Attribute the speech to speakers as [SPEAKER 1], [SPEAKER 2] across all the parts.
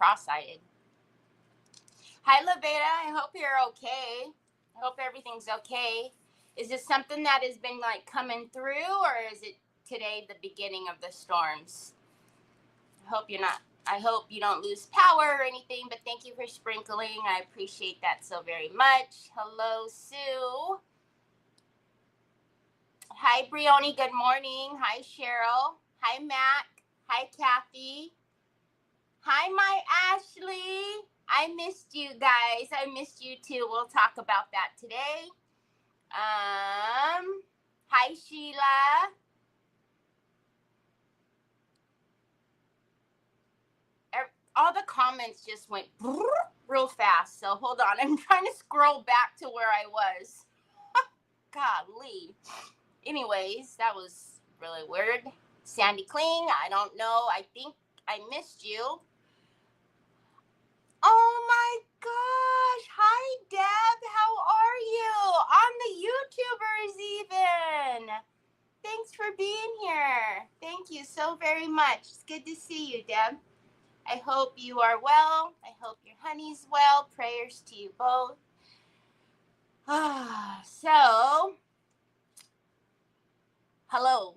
[SPEAKER 1] cross-eyed. Hi, Laveda. I hope you're okay. I hope everything's okay. Is this something that has been like coming through, or is it today the beginning of the storms? I hope you don't lose power or anything, but thank you for sprinkling. I appreciate that so very much. Hello, Sue. Hi, Brioni. Good morning. Hi, Cheryl. Hi, Mac. Hi, Kathy. Hi, my Ashley. I missed you guys. I missed you too. We'll talk about that today. Hi, Sheila. All the comments just went real fast. So hold on. I'm trying to scroll back to where I was. Golly. Anyways, that was really weird. Sandy Kling, I don't know. I think I missed you. Oh my gosh. Hi, Deb. How are you? On the YouTubers even. Thanks for being here. Thank you so very much. It's good to see you, Deb. I hope you are well. I hope your honey's well. Prayers to you both. So, hello.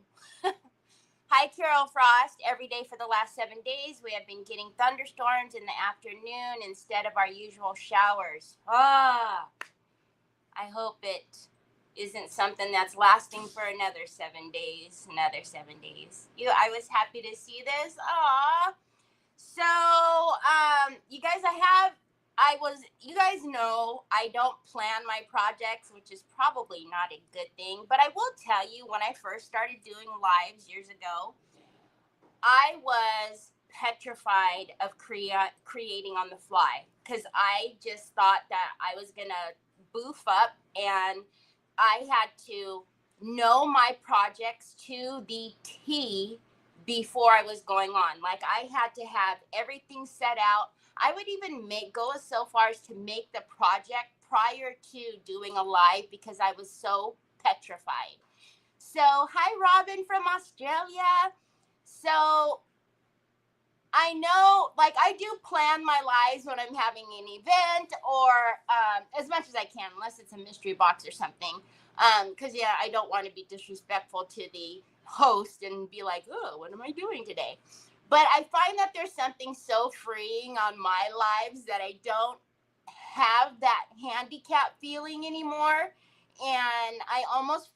[SPEAKER 1] Hi, Carol Frost. Every day for the last 7 days, we have been getting thunderstorms in the afternoon instead of our usual showers. I hope it isn't something that's lasting for another 7 days. I was happy to see this. So, you guys, you guys know I don't plan my projects, which is probably not a good thing, but I will tell you, when I first started doing lives years ago, I was petrified of creating on the fly, because I just thought that I was going to boof up, and I had to know my projects to the T before I was going on. Like, I had to have everything set out. I would even go so far as to make the project prior to doing a live, because I was so petrified. So, hi, Robin from Australia. So, I know, like, I do plan my lives when I'm having an event, or as much as I can, unless it's a mystery box or something. Because, I don't want to be disrespectful to the host and be like, oh, what am I doing today? But I find that there's something so freeing on my lives that I don't have that handicap feeling anymore. And I almost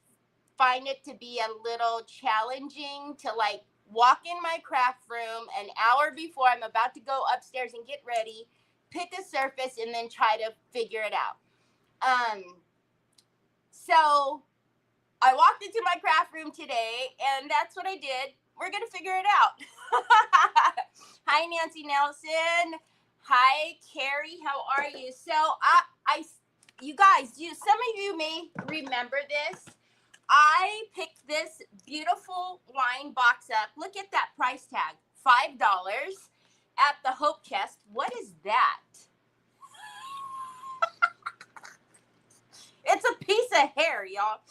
[SPEAKER 1] find it to be a little challenging to, like, walk in my craft room an hour before I'm about to go upstairs and get ready, pick a surface, and then try to figure it out. So I walked into my craft room today, and that's what I did. We're going to figure it out. Hi, Nancy Nelson. Hi, Carrie. How are you? So you guys, some of you may remember this. I picked this beautiful wine box up. Look at that price tag, $5 at the Hope Chest. What is that? It's a piece of hair, y'all.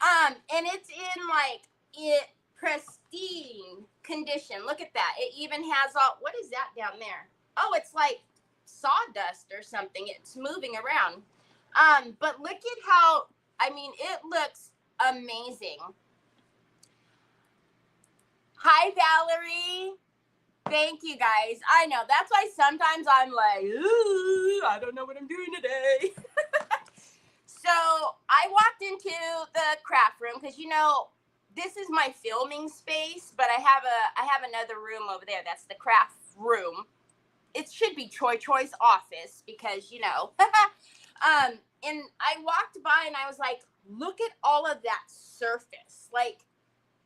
[SPEAKER 1] And it's in pristine condition. Look at that. It even has what is that down there? Oh, it's like sawdust or something. It's moving around. But look at how, it looks amazing. Hi, Valerie. Thank you, guys. I know, that's why sometimes I'm like, ooh, I don't know what I'm doing today. So I walked into the craft room because, this is my filming space, but I have another room over there. That's the craft room. It should be Choi's office because, and I walked by and I was like, look at all of that surface. Like,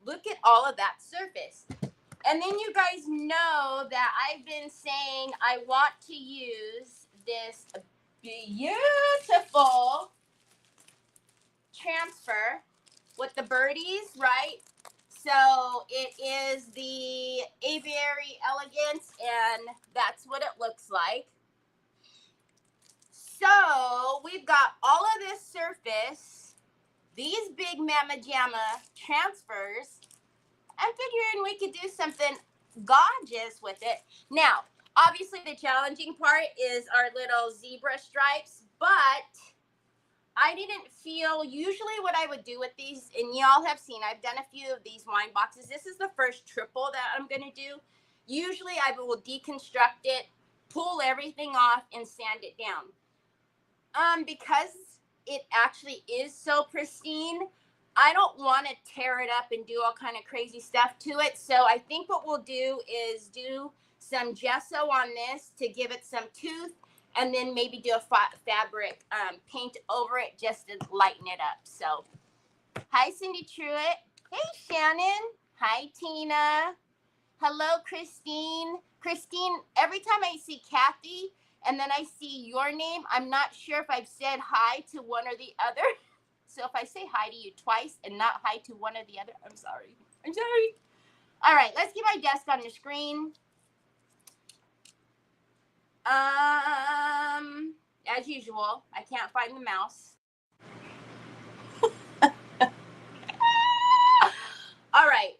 [SPEAKER 1] look at all of that surface. And then you guys know that I've been saying I want to use this beautiful transfer with the birdies, right? So it is the Aviary Elegance, and that's what it looks like. So we've got all of this surface, these big Mama Jamma transfers. I'm figuring we could do something gorgeous with it. Now, Obviously, the challenging part is our little zebra stripes, but I didn't feel, usually what I would do with these, and y'all have seen, I've done a few of these wine boxes. This is the first triple that I'm going to do. Usually I will deconstruct it, pull everything off, and sand it down. Because it actually is so pristine, I don't want to tear it up and do all kind of crazy stuff to it. So I think what we'll do is do some gesso on this to give it some tooth, and then maybe do a fabric paint over it just to lighten it up. So, hi, Cindy Truitt. Hey, Shannon. Hi, Tina. Hello, Christine. Christine, every time I see Kathy and then I see your name, I'm not sure if I've said hi to one or the other. So if I say hi to you twice and not hi to one or the other, I'm sorry. I'm sorry. All right, let's get my desk on the screen. As usual, I can't find the mouse. All right.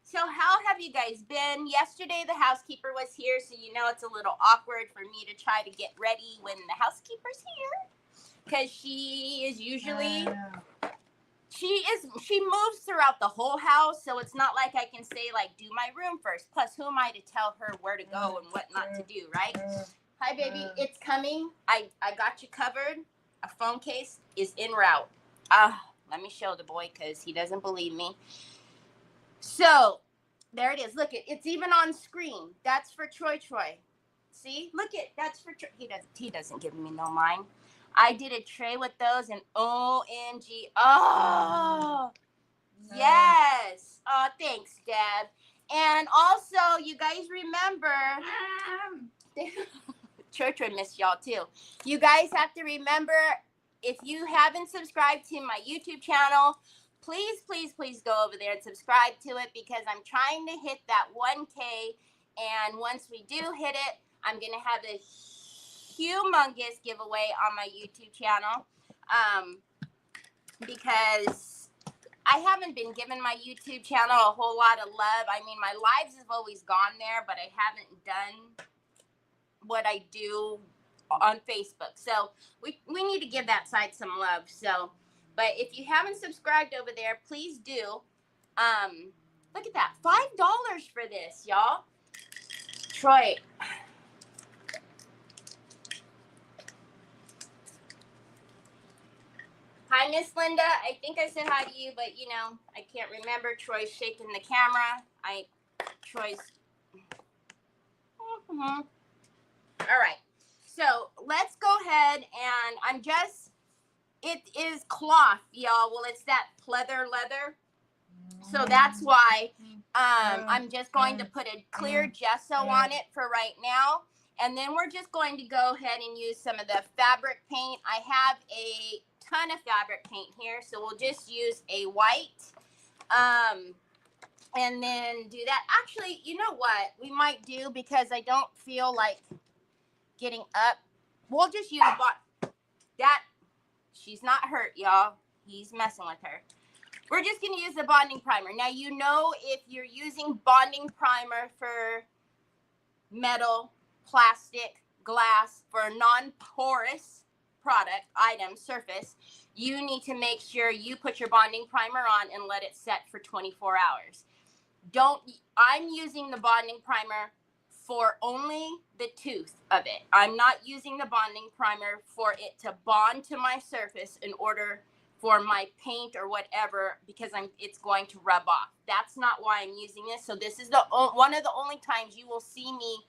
[SPEAKER 1] So how have you guys been? Yesterday, the housekeeper was here, so you know it's a little awkward for me to try to get ready when the housekeeper's here, because she is usually, she moves throughout the whole house, so it's not like I can say, like, do my room first. Plus, who am I to tell her where to go and what not to do, right? Hi, baby. It's coming. I got you covered. A phone case is en route. Let me show the boy because he doesn't believe me. So there it is. Look, it's even on screen. That's for Troy. See, look that's for Troy. He doesn't give me no mind. I did a tray with those, and OMG. Oh, yes. Oh, thanks, Deb. And also, you guys remember, Troy missed y'all too. You guys have to remember, if you haven't subscribed to my YouTube channel, please go over there and subscribe to it, because I'm trying to hit that 1K. And once we do hit it, I'm going to have a humongous giveaway on my YouTube channel, because I haven't been giving my YouTube channel a whole lot of love. I mean, my lives have always gone there, but I haven't done what I do on Facebook. So we need to give that side some love. So, but if you haven't subscribed over there, please do. Look at that, $5 for this, y'all. Troy. Hi, Miss Linda. I think I said hi to you, but you know, I can't remember. Troy's shaking the camera. Troy's. All right. So let's go ahead, and it is cloth, y'all. Well, it's that pleather leather. So that's why I'm just going to put a clear gesso on it for right now. And then we're just going to go ahead and use some of the fabric paint. I have a ton of fabric paint here, so we'll just use a white. And then do that. Actually, you know what we might do, because I don't feel like getting up. We'll just use that. She's not hurt, y'all. He's messing with her. We're just going to use the bonding primer. Now, you know, if you're using bonding primer for metal, plastic, glass, for a non-porous product, item, surface, you need to make sure you put your bonding primer on and let it set for 24 hours. I'm using the bonding primer for only the tooth of it. I'm not using the bonding primer for it to bond to my surface in order for my paint or whatever, because it's going to rub off. That's not why I'm using this. So this is one of the only times you will see me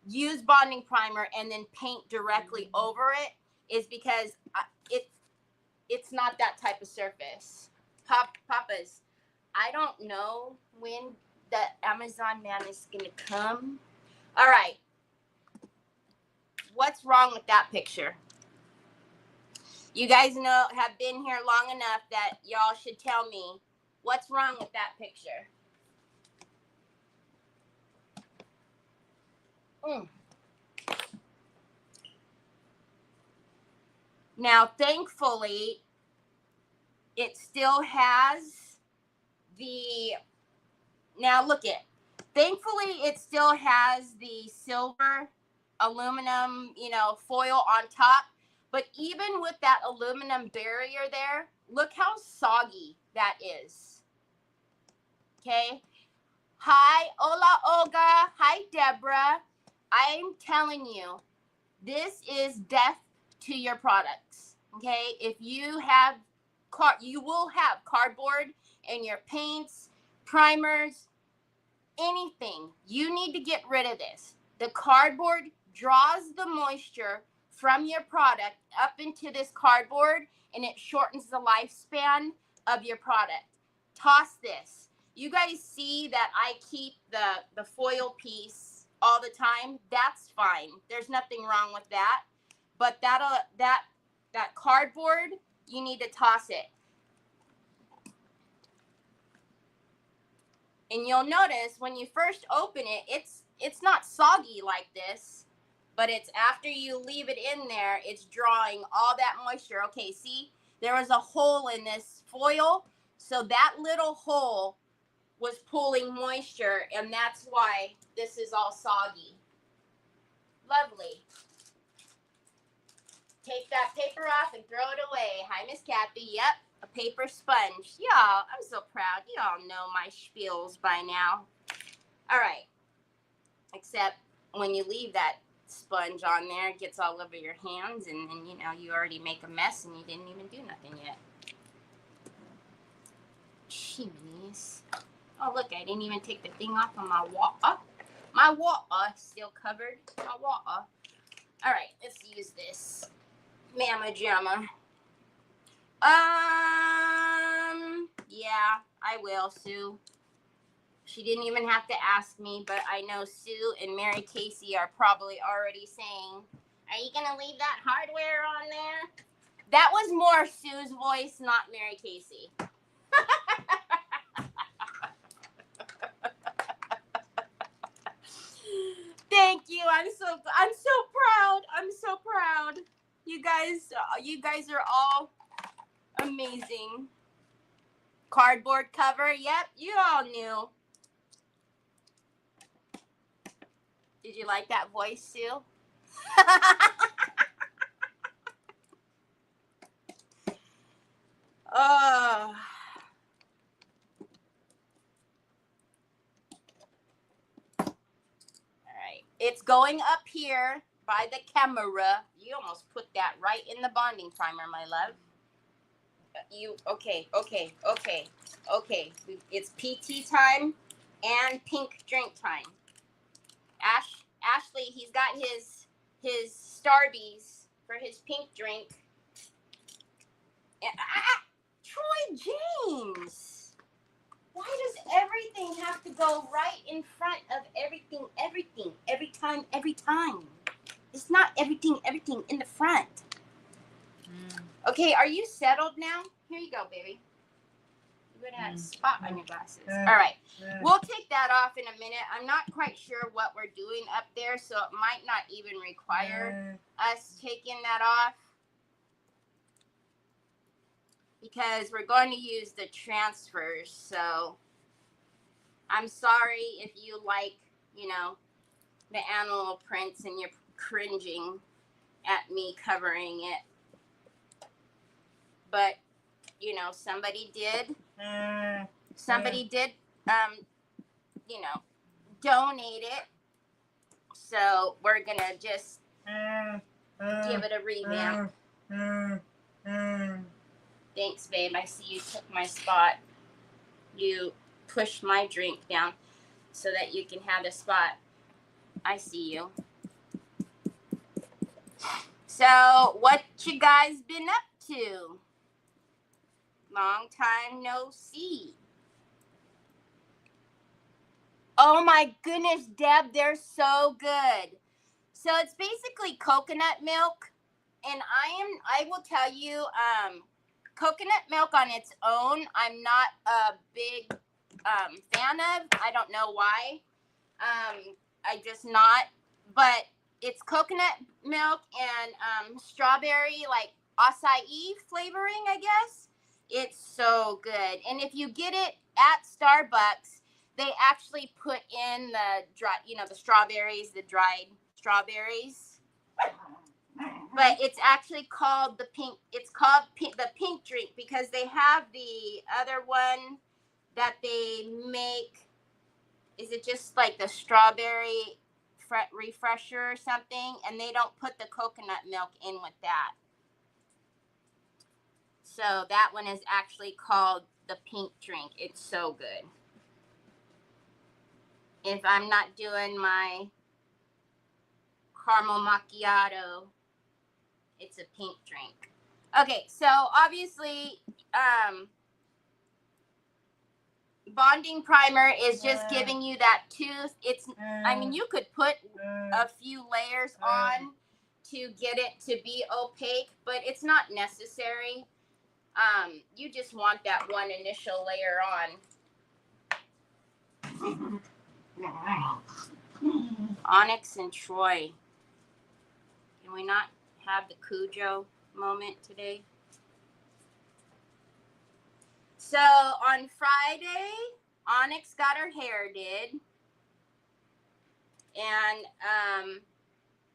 [SPEAKER 1] use bonding primer and then paint directly over it, is because it's not that type of surface. Papas, I don't know when the Amazon man is gonna come. All right. What's wrong with that picture? You guys have been here long enough that y'all should tell me what's wrong with that picture. Now, thankfully, it still has now look it. Thankfully, it still has the silver aluminum, foil on top. But even with that aluminum barrier there, look how soggy that is. Okay. Hi, hola, Olga. Hi, Deborah. I'm telling you, this is death to your products. Okay. If you have you will have cardboard in your paints, primers, anything. You need to get rid of this. The cardboard draws the moisture from your product up into this cardboard, and it shortens the lifespan of your product. Toss this. You guys see that I keep the foil piece all the time. That's fine. There's nothing wrong with that. But that cardboard, you need to toss it. And you'll notice when you first open it, it's not soggy like this, but it's after you leave it in there, it's drawing all that moisture. Okay, see, there was a hole in this foil, so that little hole was pulling moisture, and that's why this is all soggy. Lovely. Take that paper off and throw it away. Hi, Miss Kathy. Yep. A paper sponge. Y'all, I'm so proud. You all know my spiels by now. All right. Except when you leave that sponge on there, it gets all over your hands, and you already make a mess, and you didn't even do nothing yet. Jeez. Oh, look, I didn't even take the thing off on my water. My water still covered. My water. All right, let's use this. Mama Jamma. Yeah, I will, Sue. She didn't even have to ask me, but I know Sue and Mary Casey are probably already saying, are you going to leave that hardware on there? That was more Sue's voice, not Mary Casey. Thank you. I'm so proud. I'm so proud. You guys are all amazing. Cardboard cover. Yep, you all knew. Did you like that voice, Sue? Oh. All right. It's going up here by the camera. You almost put that right in the bonding primer, my love. Okay. It's PT time and pink drink time. Ashley, he's got his Starbies for his pink drink. Troy James, why does everything have to go right in front of everything, every time? It's not everything in the front. Okay, are you settled now? Here you go, baby. You're going to have a spot on your glasses. All right. We'll take that off in a minute. I'm not quite sure what we're doing up there, so it might not even require us taking that off, because we're going to use the transfers. So I'm sorry if you like, the animal prints and you're cringing at me covering it. But, somebody did. Somebody did, donate it. So we're going to just give it a revamp. Thanks, babe. I see you took my spot. You pushed my drink down so that you can have a spot. I see you. So, what you guys been up to? Long time no see. Oh my goodness, Deb, they're so good. So it's basically coconut milk, and I will tell you, coconut milk on its own, I'm not a big fan of. I don't know why. I just not. But it's coconut milk and strawberry, like acai flavoring, I guess. It's so good. And if you get it at Starbucks, they actually put in the dry, the strawberries, the dried strawberries. But it's actually called the pink. It's called the pink drink because they have the other one that they make. Is it just like the strawberry refresher or something? And they don't put the coconut milk in with that. So that one is actually called the pink drink. It's so good. If I'm not doing my caramel macchiato, it's a pink drink. Okay, so obviously, bonding primer is just giving you that tooth. I mean, you could put a few layers on to get it to be opaque, but it's not necessary. You just want that one initial layer on. Onyx and Troy. Can we not have the Cujo moment today? So on Friday, Onyx got her hair did. And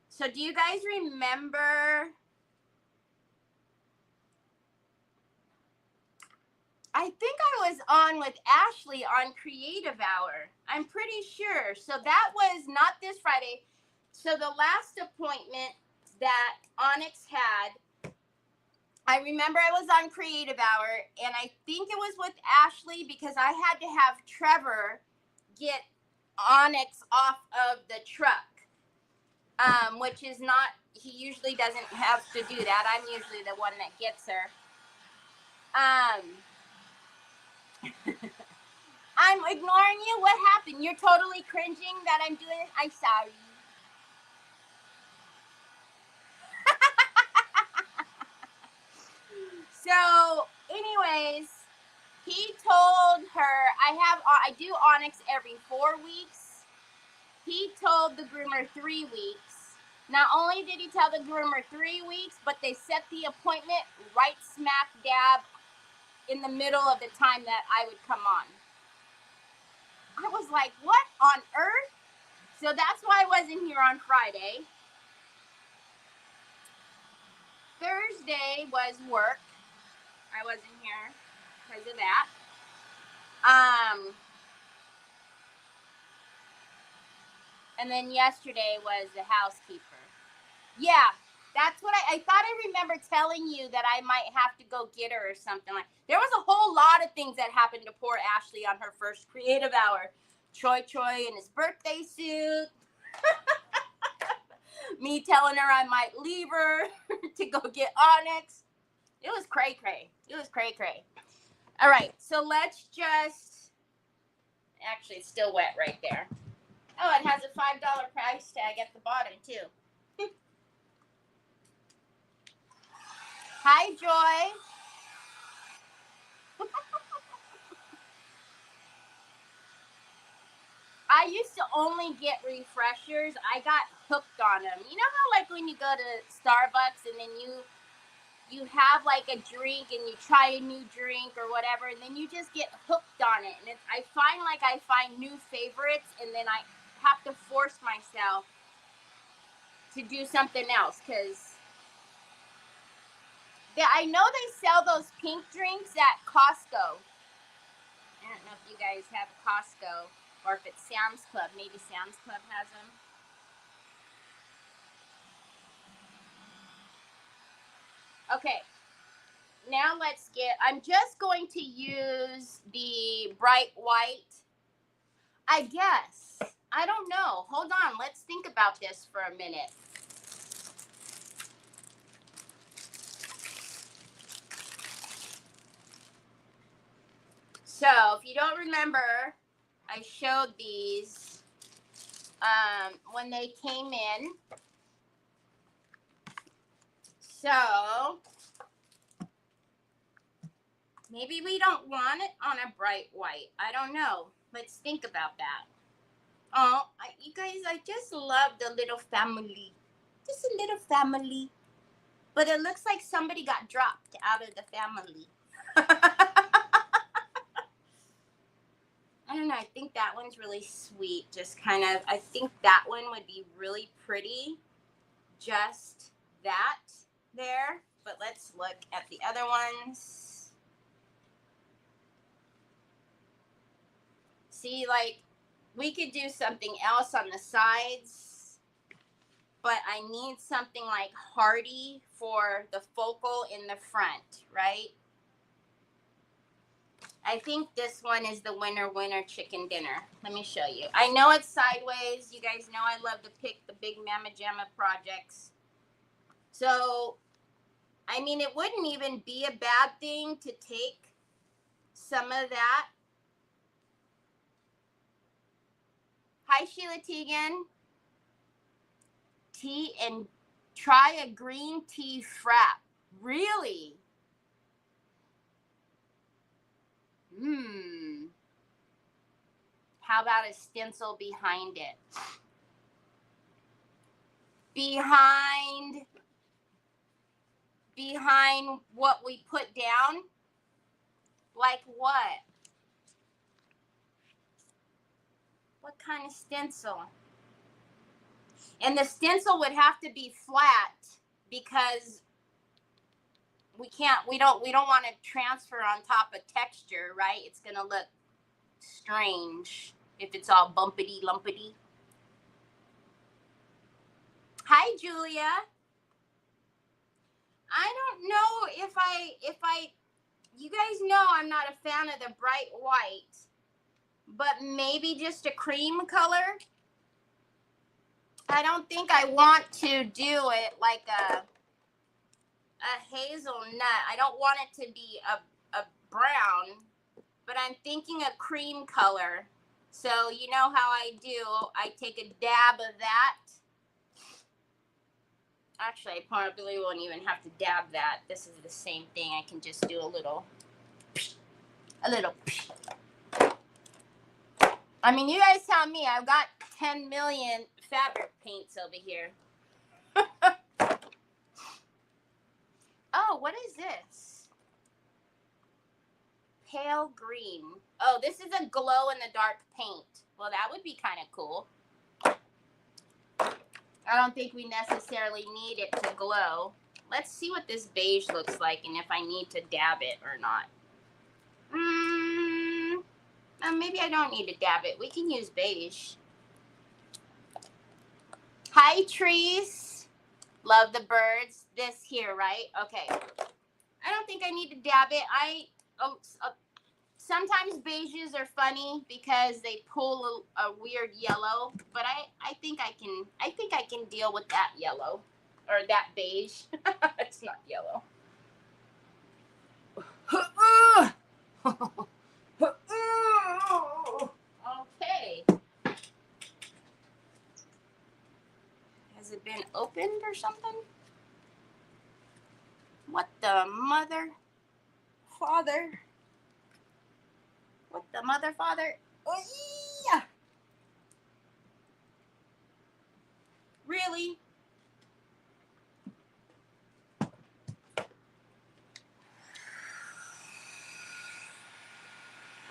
[SPEAKER 1] so do you guys remember? I think I was on with Ashley on Creative Hour. I'm pretty sure. So that was not this Friday. So the last appointment that Onyx had, I remember I was on Creative Hour, and I think it was with Ashley because I had to have Trevor get Onyx off of the truck, which is not, he usually doesn't have to do that. I'm usually the one that gets her. I'm ignoring you. What happened? You're totally cringing that I'm doing it. I'm sorry. So, anyways, he told her I do Onyx every 4 weeks. He told the groomer 3 weeks. Not only did he tell the groomer 3 weeks, but they set the appointment right smack dab in the middle of the time that I would come on. I was like, what on earth? So that's why I wasn't here on Friday. Thursday was work. I wasn't here because of that. And then yesterday was the housekeeper. Yeah, that's what I thought I remember telling you that I might have to go get her or something. Like, there was a whole lot of things that happened to poor Ashley on her first Creative Hour. Troy in his birthday suit. Me telling her I might leave her to go get Onyx. It was cray-cray. It was cray-cray. All right, so let's just... Actually, it's still wet right there. Oh, it has a $5 price tag at the bottom, too. Hi, Joy. I used to only get refreshers. I got hooked on them. You know how, like, when you go to Starbucks and then you have, like, a drink and you try a new drink or whatever, and then you just get hooked on it. And I find new favorites, and then I have to force myself to do something else, because I know they sell those pink drinks at Costco. I don't know if you guys have Costco. Or if it's Sam's Club. Maybe Sam's Club has them. Okay. Now I'm just going to use the bright white. I guess. I don't know. Hold on. Let's think about this for a minute. So, if you don't remember, I showed these when they came in. So, maybe we don't want it on a bright white. I don't know. Let's think about that. Oh, you guys, I just love the little family. Just a little family. But it looks like somebody got dropped out of the family. I don't know. I think that one's really sweet. Just kind of, I think that one would be really pretty. Just that there. But let's look at the other ones. See, like, we could do something else on the sides, but I need something like hardy for the focal in the front, right? I think this one is the winner chicken dinner. Let me show you. I know it's sideways. You guys know I love to pick the big Mama Jamma projects. So, I mean, it wouldn't even be a bad thing to take some of that. Hi, Sheila Teagan. Tea and try a green tea frap. Really? How about a stencil behind it? Behind what we put down? Like what? What kind of stencil? And the stencil would have to be flat because we don't want to transfer on top of texture, right? It's going to look strange if it's all bumpity lumpity. Hi, Julia. I don't know if I you guys know I'm not a fan of the bright white, but maybe just a cream color. I don't think I want to do it like a hazelnut. I don't want it to be a brown, but I'm thinking a cream color. So you know how I do. I take a dab of that. Actually, I probably won't even have to dab that. This is the same thing. I can just do a little. I mean, you guys tell me. I've got 10 million fabric paints over here. Oh, what is this? Pale green. Oh, this is a glow in the dark paint. Well, that would be kind of cool. I don't think we necessarily need it to glow. Let's see what this beige looks like and if I need to dab it or not. Maybe I don't need to dab it. We can use beige. Hi, trees. Love the birds. This here, right? Okay. I don't think I need to dab it. Sometimes beiges are funny because they pull a weird yellow, but I think I can deal with that yellow or that beige. It's not yellow. Okay. Has it been opened or something? What the mother, father? What the mother, father? Oh, yeah. Really?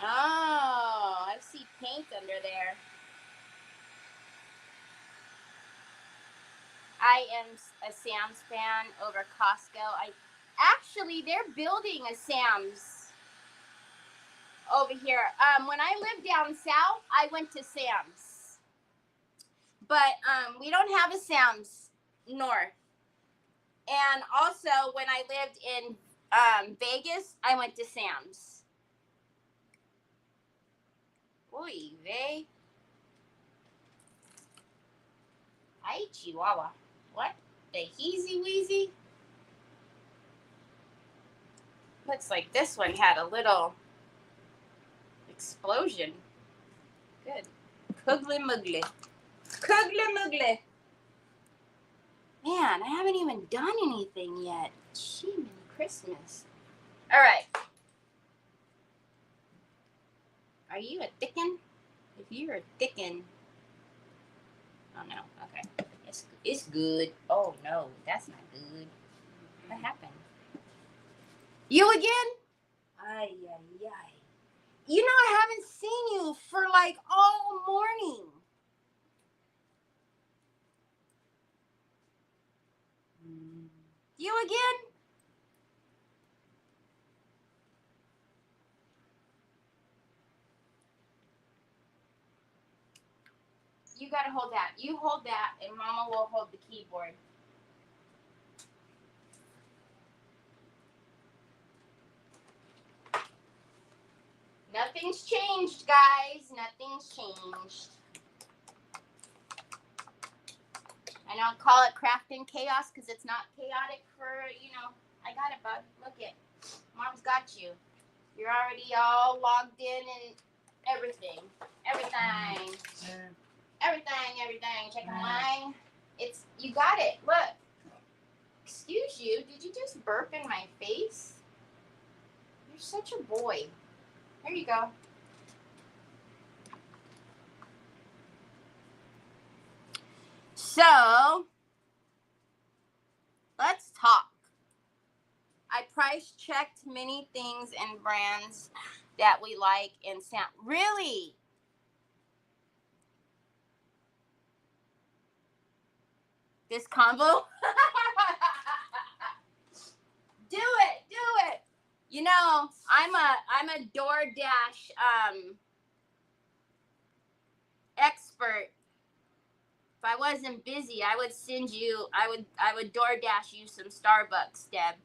[SPEAKER 1] Oh, I see paint under there. I am a Sam's fan over Costco. Actually, they're building a Sam's over here. When I lived down south, I went to Sam's, but we don't have a Sam's north. And also, when I lived in Vegas, I went to Sam's. Oy vey. Hi, Chihuahua. What? The heezy weezy? Looks like this one had a little explosion. Good. Kugly muggly. Kugly muggly. Man, I haven't even done anything yet. Jiminy Christmas. All right. Are you a thickin'? If you're a thickin'. Oh, no. Okay. It's good. Oh, no. That's not good. What happened? You again? Ay, ay, ay. You know, I haven't seen you for like all morning. You again? You gotta hold that. You hold that, and Mama will hold the keyboard. Nothing's changed, guys. Nothing's changed. I don't call it crafting chaos because it's not chaotic for, you know, I got it, bud. Look it. Mom's got you. You're already all logged in and everything. Everything. Checking mine. It's, you got it. Look. Excuse you. Did you just burp in my face? You're such a boy. There you go. So, let's talk. I price checked many things and brands that we like and sound. Really? This combo? Do it. You know, I'm a DoorDash expert. If I wasn't busy, I would send you. I would DoorDash you some Starbucks, Deb.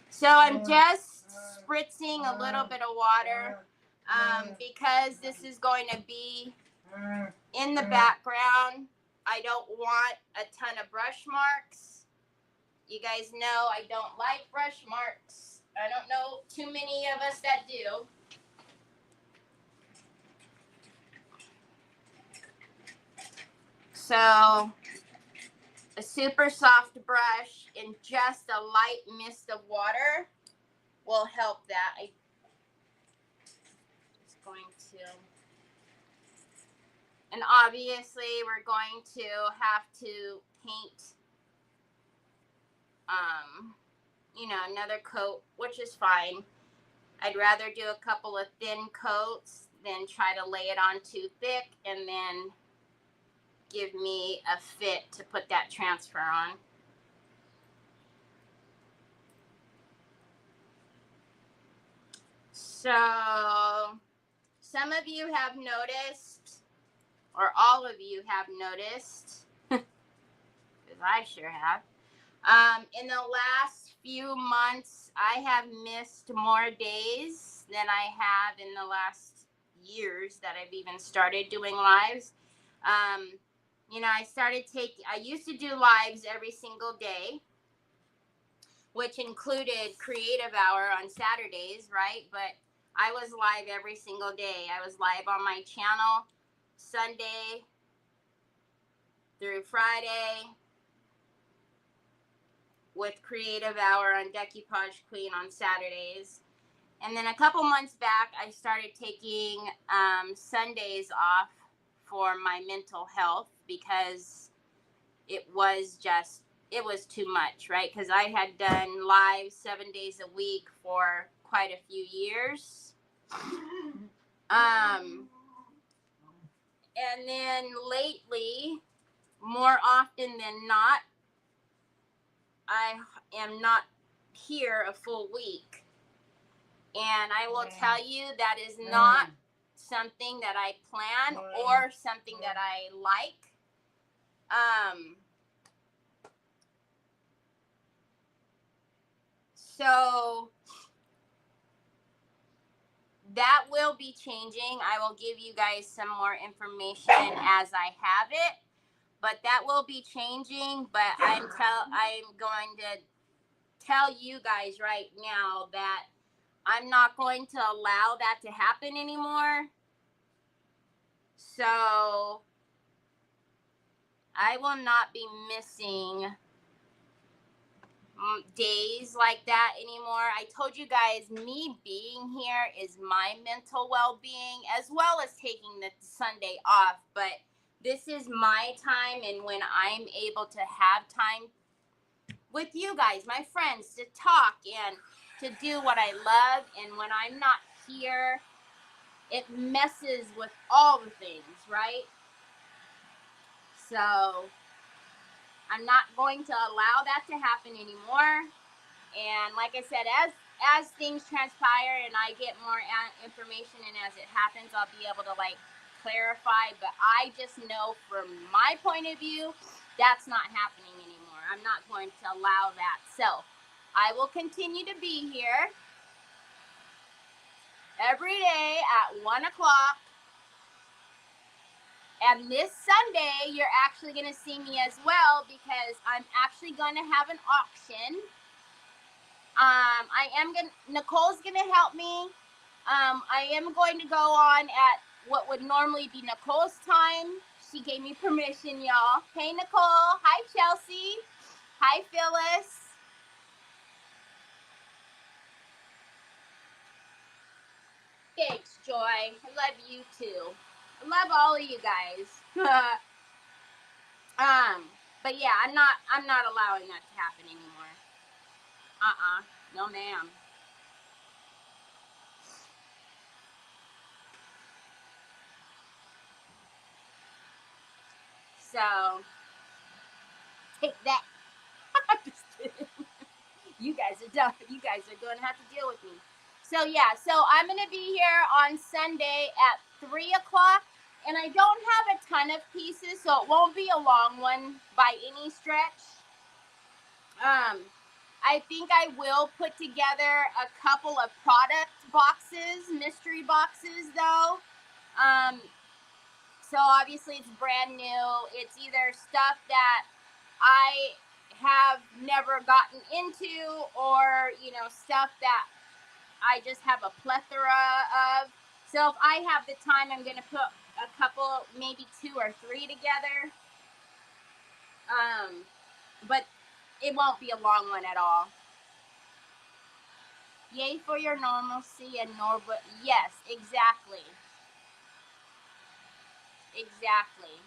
[SPEAKER 1] So I'm just spritzing a little bit of water because this is going to be in the background. I don't want a ton of brush marks. You guys know I don't like brush marks. I don't know too many of us that do. So a super soft brush and just a light mist of water will help that. I'm just going to, and obviously we're going to have to paint, you know, another coat, which is fine. I'd rather do a couple of thin coats than try to lay it on too thick and then give me a fit to put that transfer on. So some of you have noticed, or all of you have noticed, because I sure have, in the last few months, I have missed more days than I have in the last years that I've even started doing lives. You know, I used to do lives every single day, which included creative hour on Saturdays, right? But I was live every single day. I was live on my channel Sunday through Friday with creative hour on Decoupage Queen on Saturdays. And then a couple months back, I started taking Sundays off for my mental health because it was too much, right? Because I had done live 7 days a week for quite a few years. And then lately, more often than not, I am not here a full week. And I will tell you that is not something that I plan or something that I like. So that will be changing. I will give you guys some more information as I have it, but that will be changing. But I'm going to tell you guys right now that I'm not going to allow that to happen anymore. So I will not be missing days like that anymore. I told you guys, me being here is my mental well-being, as well as taking the Sunday off. But this is my time, and when I'm able to have time with you guys, my friends, to talk and to do what I love, and when I'm not here, it messes with all the things, right? So I'm not going to allow that to happen anymore. And like I said, as things transpire and I get more information, and as it happens, I'll be able to like clarify. But I just know from my point of view, that's not happening anymore. I'm not going to allow that. So I will continue to be here every day at 1 o'clock. And this Sunday, you're actually going to see me as well, because I'm actually going to have an auction. Nicole's gonna help me. I am going to go on at what would normally be Nicole's time. She gave me permission, y'all. Hey, Nicole. Hi, Chelsea. Hi, Phyllis. Thanks, Joy. I love you too. I love all of you guys. But yeah, I'm not allowing that to happen anymore. No, ma'am. So take that. I'm just kidding. You guys are done. You guys are going to have to deal with me. So yeah, so I'm going to be here on Sunday at 3 o'clock. And I don't have a ton of pieces, so it won't be a long one by any stretch. I think I will put together a couple of product boxes, mystery boxes though. So obviously it's brand new. It's either stuff that I have never gotten into, or, stuff that I just have a plethora of. So if I have the time, I'm going to put a couple, maybe 2 or 3 together. But it won't be a long one at all. Yay for your normalcy and normal. Yes, exactly. Exactly.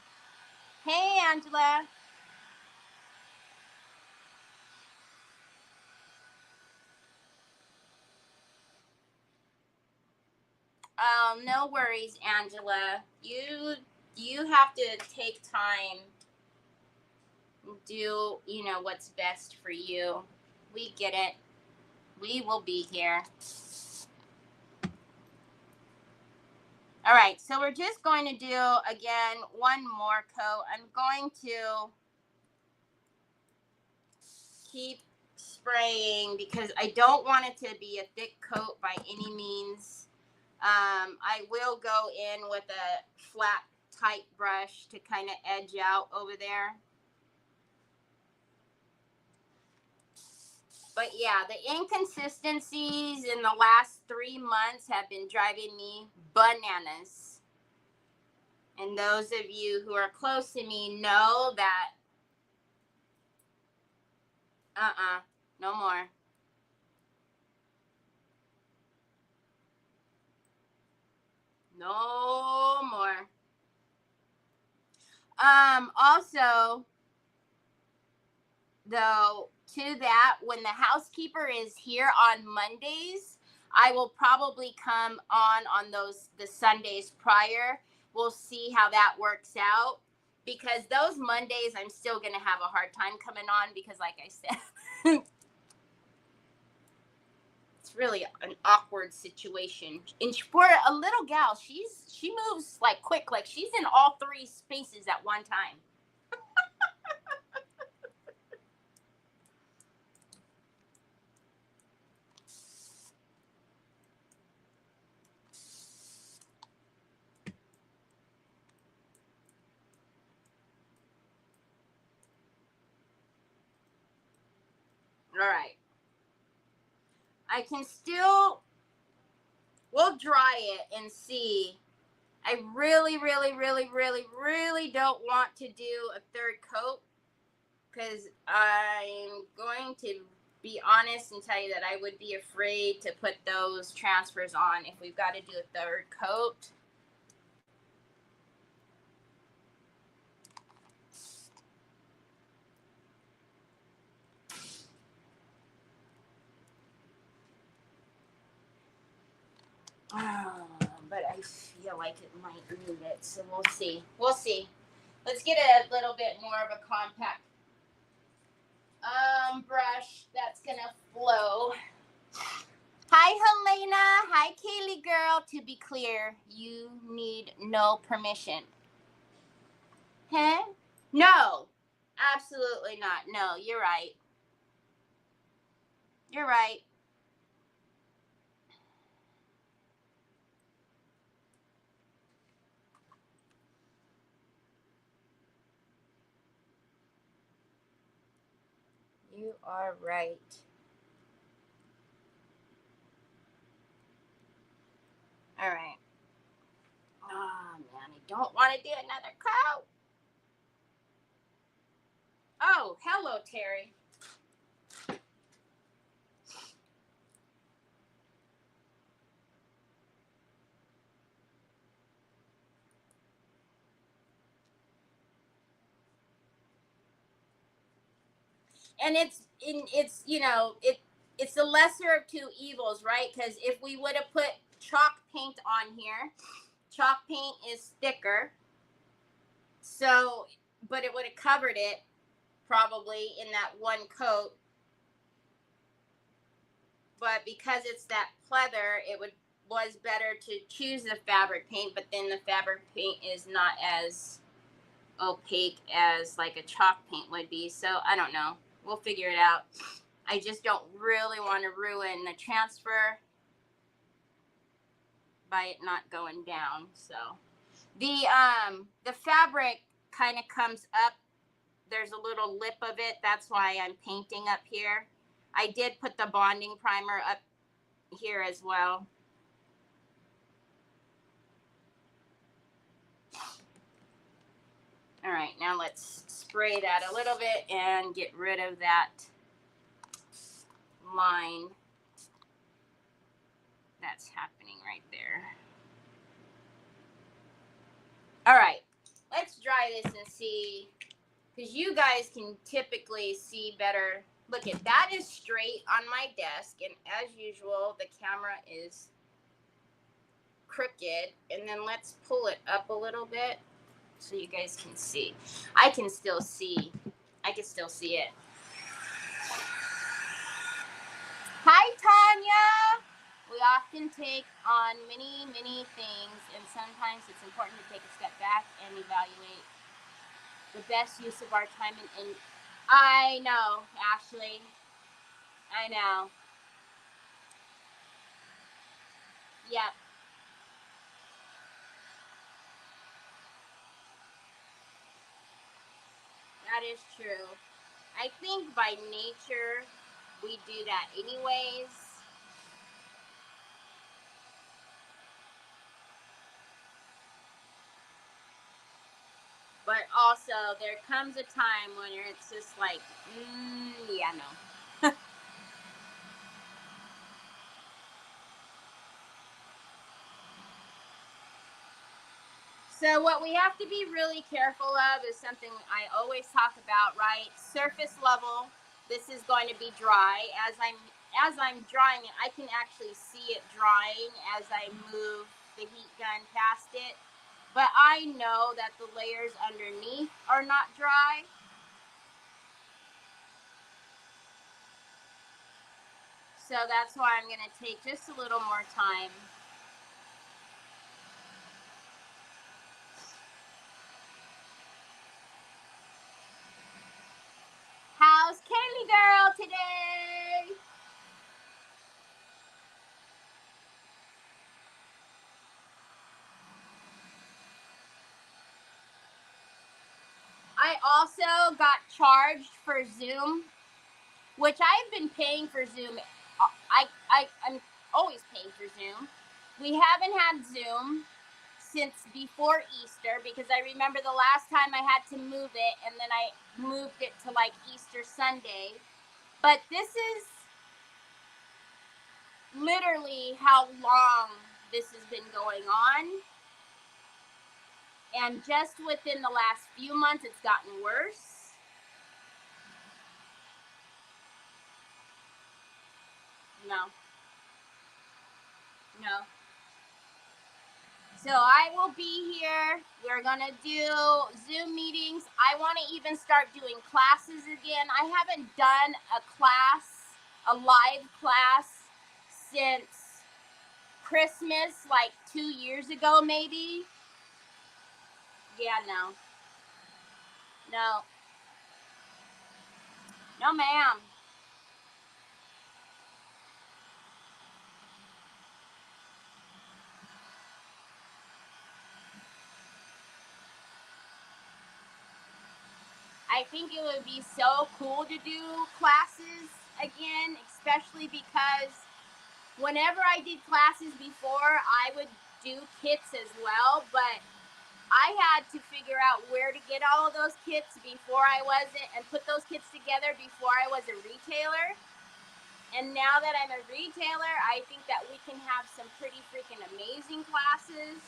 [SPEAKER 1] Hey, Angela. No worries, Angela. You have to take time, do, what's best for you. We get it. We will be here. All right, so we're just going to do, again, one more coat. I'm going to keep spraying because I don't want it to be a thick coat by any means. I will go in with a flat, tight brush to kind of edge out over there. But yeah, the inconsistencies in the last 3 months have been driving me bananas. And those of you who are close to me know that, no more. No more. Also, though, to that, when the housekeeper is here on Mondays, I will probably come on the Sundays prior. We'll see how that works out, because those Mondays I'm still going to have a hard time coming on, because like I said, it's really an awkward situation. And for a little gal, she moves like quick, like she's in all 3 spaces at one time. All right. I can still, we'll dry it and see. I really, really, really, really, really don't want to do a 3rd coat, because I'm going to be honest and tell you that I would be afraid to put those transfers on if we've got to do a third coat. But I feel like it might need it, so we'll see. We'll see. Let's get a little bit more of a compact brush that's gonna flow. Hi, Helena. Hi, Kaylee girl. To be clear, you need no permission. Huh? No, absolutely not. No, you're right. You're right. You are right. All right. Oh, man, I don't want to do another coat. Oh, hello, Terry. And it's it's the lesser of two evils, right? Because if we would have put chalk paint on here, chalk paint is thicker, so but it would have covered it probably in that one coat. But because it's that pleather, was better to choose the fabric paint, but then the fabric paint is not as opaque as like a chalk paint would be. So I don't know. We'll figure it out. I just don't really want to ruin the transfer by it not going down. So the fabric kind of comes up. There's a little lip of it. That's why I'm painting up here. I did put the bonding primer up here as well. All right, now let's spray that a little bit and get rid of that line that's happening right there. All right, let's dry this and see, because you guys can typically see better. Look at that, is straight on my desk, and as usual, the camera is crooked. And then let's pull it up a little bit so you guys can see. I can still see. I can still see it. Hi, Tanya. We often take on many, many things, and sometimes it's important to take a step back and evaluate the best use of our time. And I know, Ashley. I know. Yep. That is true. I think by nature, we do that anyways. But also, there comes a time when it's just like, yeah, no. So what we have to be really careful of is something I always talk about, right? Surface level. This is going to be dry. As I'm drying it, I can actually see it drying as I move the heat gun past it. But I know that the layers underneath are not dry. So that's why I'm going to take just a little more time. How's Kaylee girl today? I also got charged for Zoom, which I've been paying for Zoom. I'm always paying for Zoom. We haven't had Zoom since before Easter, because I remember the last time I had to move it, and then I moved it to like Easter Sunday. But this is literally how long this has been going on. And just within the last few months, it's gotten worse. No. So I will be here. We're going to do Zoom meetings. I want to even start doing classes again. I haven't done a live class since Christmas, like 2 years ago, maybe. Yeah, no. No, ma'am. I think it would be so cool to do classes again, especially because whenever I did classes before, I would do kits as well, but I had to figure out where to get all of those kits and put those kits together before I was a retailer. And now that I'm a retailer, I think that we can have some pretty freaking amazing classes.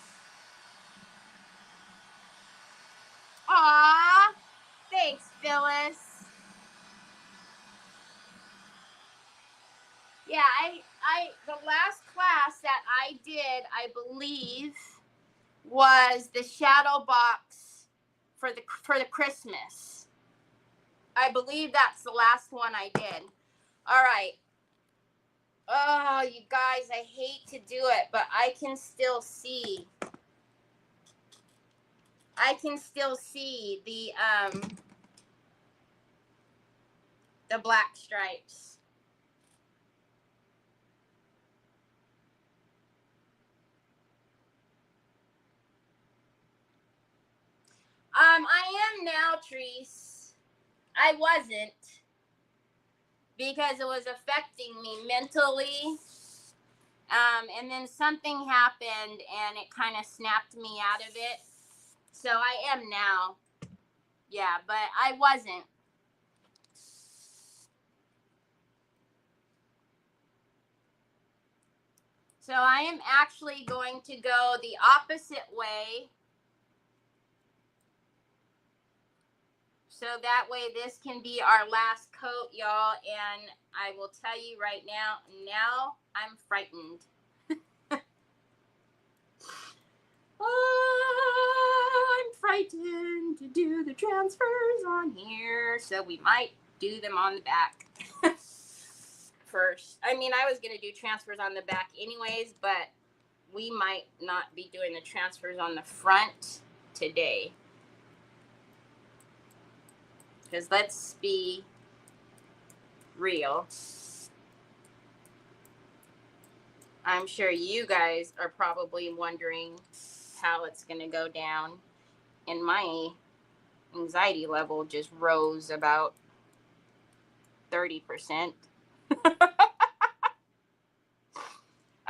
[SPEAKER 1] Aw, thanks, Phyllis. Yeah, the last class that I did, I believe, was the shadow box for the Christmas. I believe that's the last one I did. All right. Oh, you guys, I hate to do it, but I can still see. The black stripes. I am now, Treese. I wasn't, because it was affecting me mentally. And then something happened and it kind of snapped me out of it. So I am now. Yeah, but I wasn't. So I am actually going to go the opposite way. So that way this can be our last coat, y'all. And I will tell you right now I'm frightened. I'm frightened to do the transfers on here. So we might do them on the back first. I mean, I was going to do transfers on the back anyways, but we might not be doing the transfers on the front today. Because let's be real. I'm sure you guys are probably wondering how it's going to go down. And my anxiety level just rose about 30%.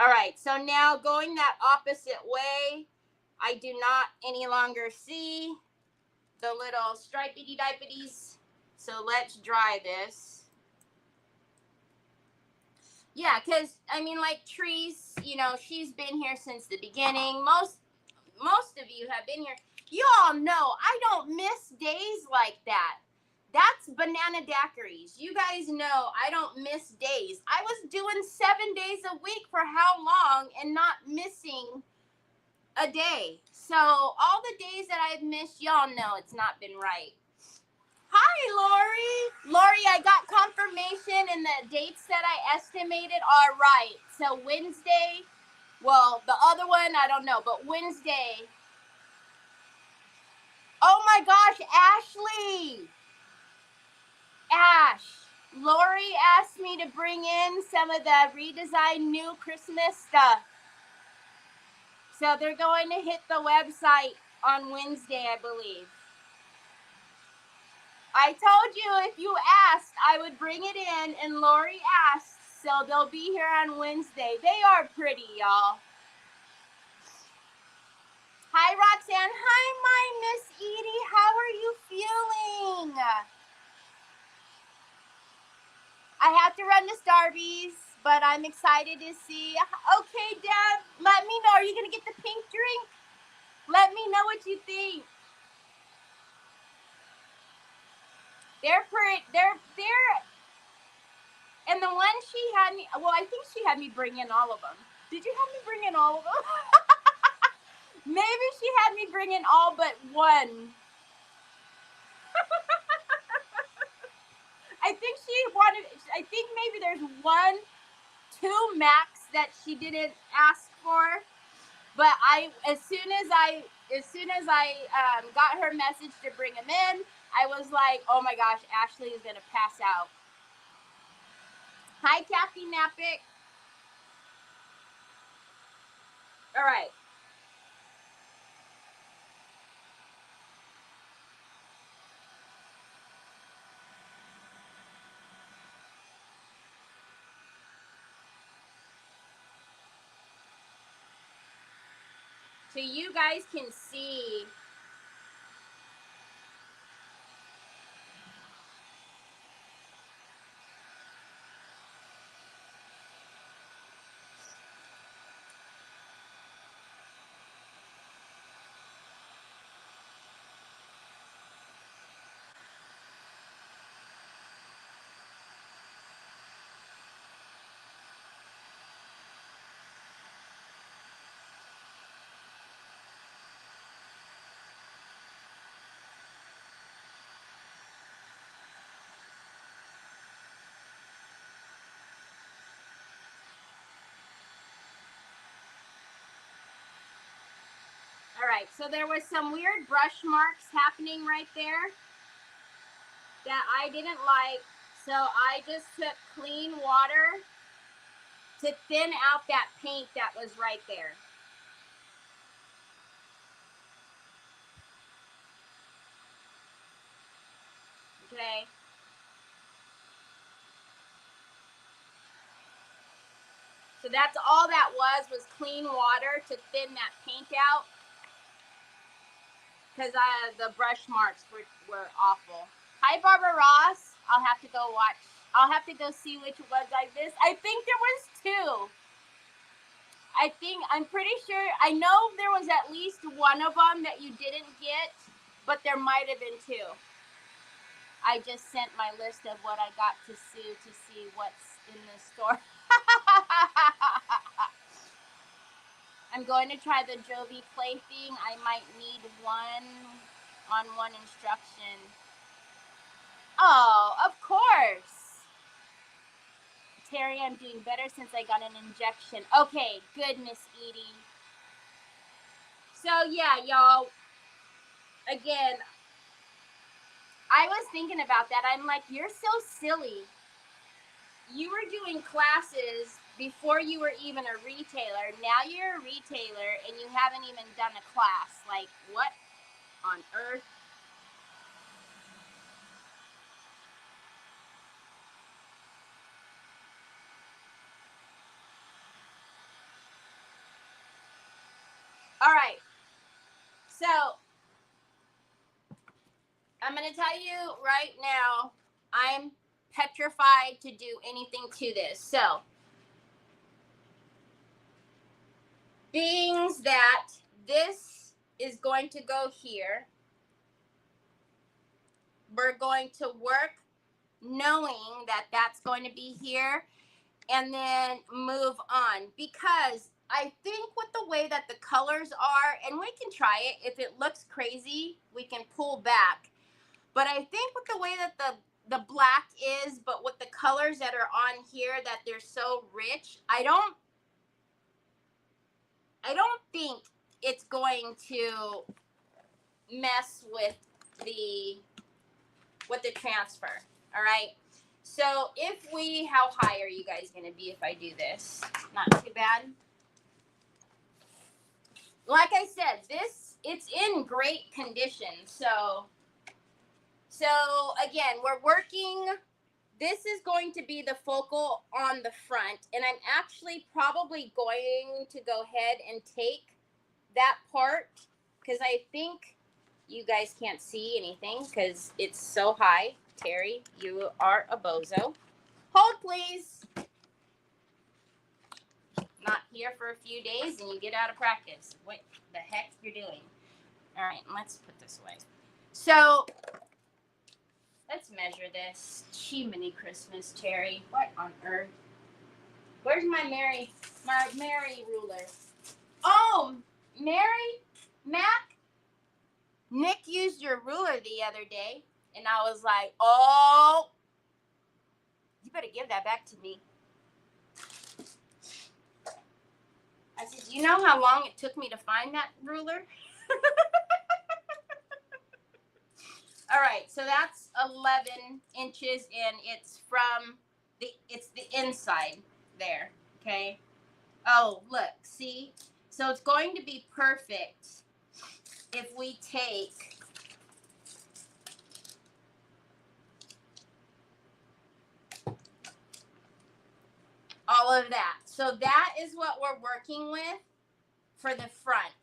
[SPEAKER 1] All right, so now going that opposite way, I do not any longer see the little stripey-dipeties. So let's dry this. Yeah, because, I mean, like Treese, you know, she's been here since the beginning. Most of you have been here. You all know I don't miss days like that. That's banana daiquiris. You guys know I don't miss days. I was doing 7 days a week for how long and not missing a day. So all the days that I've missed, y'all know it's not been right. Hi, Lori. Lori, I got confirmation and the dates that I estimated are right. So Wednesday, well, the other one, I don't know, but Wednesday. Oh my gosh, Ashley. Ash. Lori asked me to bring in some of the redesigned new Christmas stuff. So they're going to hit the website on Wednesday, I believe. I told you if you asked, I would bring it in, and Lori asked, so they'll be here on Wednesday. They are pretty, y'all. Hi, Roxanne. Hi, my Miss Edie. How are you feeling? I have to run to Starbucks, but I'm excited to see. Okay, Deb, let me know. Are you going to get the pink drink? Let me know what you think. They're pretty, and the one she had me, well, I think she had me bring in all of them. Did you have me bring in all of them? Maybe she had me bring in all but one. I think maybe there's 2 max that she didn't ask for. But as soon as I got her message to bring him in, I was like, oh my gosh, Ashley is gonna pass out. Hi, Kathy Napick. All right. So you guys can see. All right, so there was some weird brush marks happening right there that I didn't like. So I just took clean water to thin out that paint that was right there. Okay. So that's all that was clean water to thin that paint out. Because the brush marks were awful. Hi, Barbara Ross. I'll have to go watch. I'll have to go see which ones I missed. I think there was 2. I'm pretty sure. I know there was at least one of them that you didn't get, but there might have been 2. I just sent my list of what I got to Sue to see what's in the store. I'm going to try the Jovi Play thing. I might need one-on-one instruction. Oh, of course. Terry, I'm doing better since I got an injection. Okay, good, Miss Edie. So, yeah, y'all, again, I was thinking about that. I'm like, you're so silly. You were doing classes before you were even a retailer. Now you're a retailer and you haven't even done a class. Like, what on earth? All right. So, I'm going to tell you right now, I'm petrified to do anything to this. So, being that this is going to go here, we're going to work knowing that that's going to be here and then move on, because I think with the way that the colors are, and we can try it, if it looks crazy we can pull back, but I think with the way that the black is, but with the colors that are on here, that they're so rich, I don't think it's going to mess with the transfer. All right. So how high are you guys going to be if I do this? Not too bad. Like I said, it's in great condition. So again, we're working. This is going to be the focal on the front, and I'm actually probably going to go ahead and take that part because I think you guys can't see anything because it's so high. Terry, you are a bozo. Hold, please. Not here for a few days and you get out of practice. What the heck you're doing? All right, let's put this away. So let's measure this. Chimney Christmas, Terry. What on earth? Where's my Mary ruler? Oh, Mary, Mac, Nick used your ruler the other day, and I was like, oh, you better give that back to me. I said, do you know how long it took me to find that ruler? All right, so that's 11 inches, and it's from it's the inside there, okay? Oh, look, see? So it's going to be perfect if we take all of that. So that is what we're working with for the front.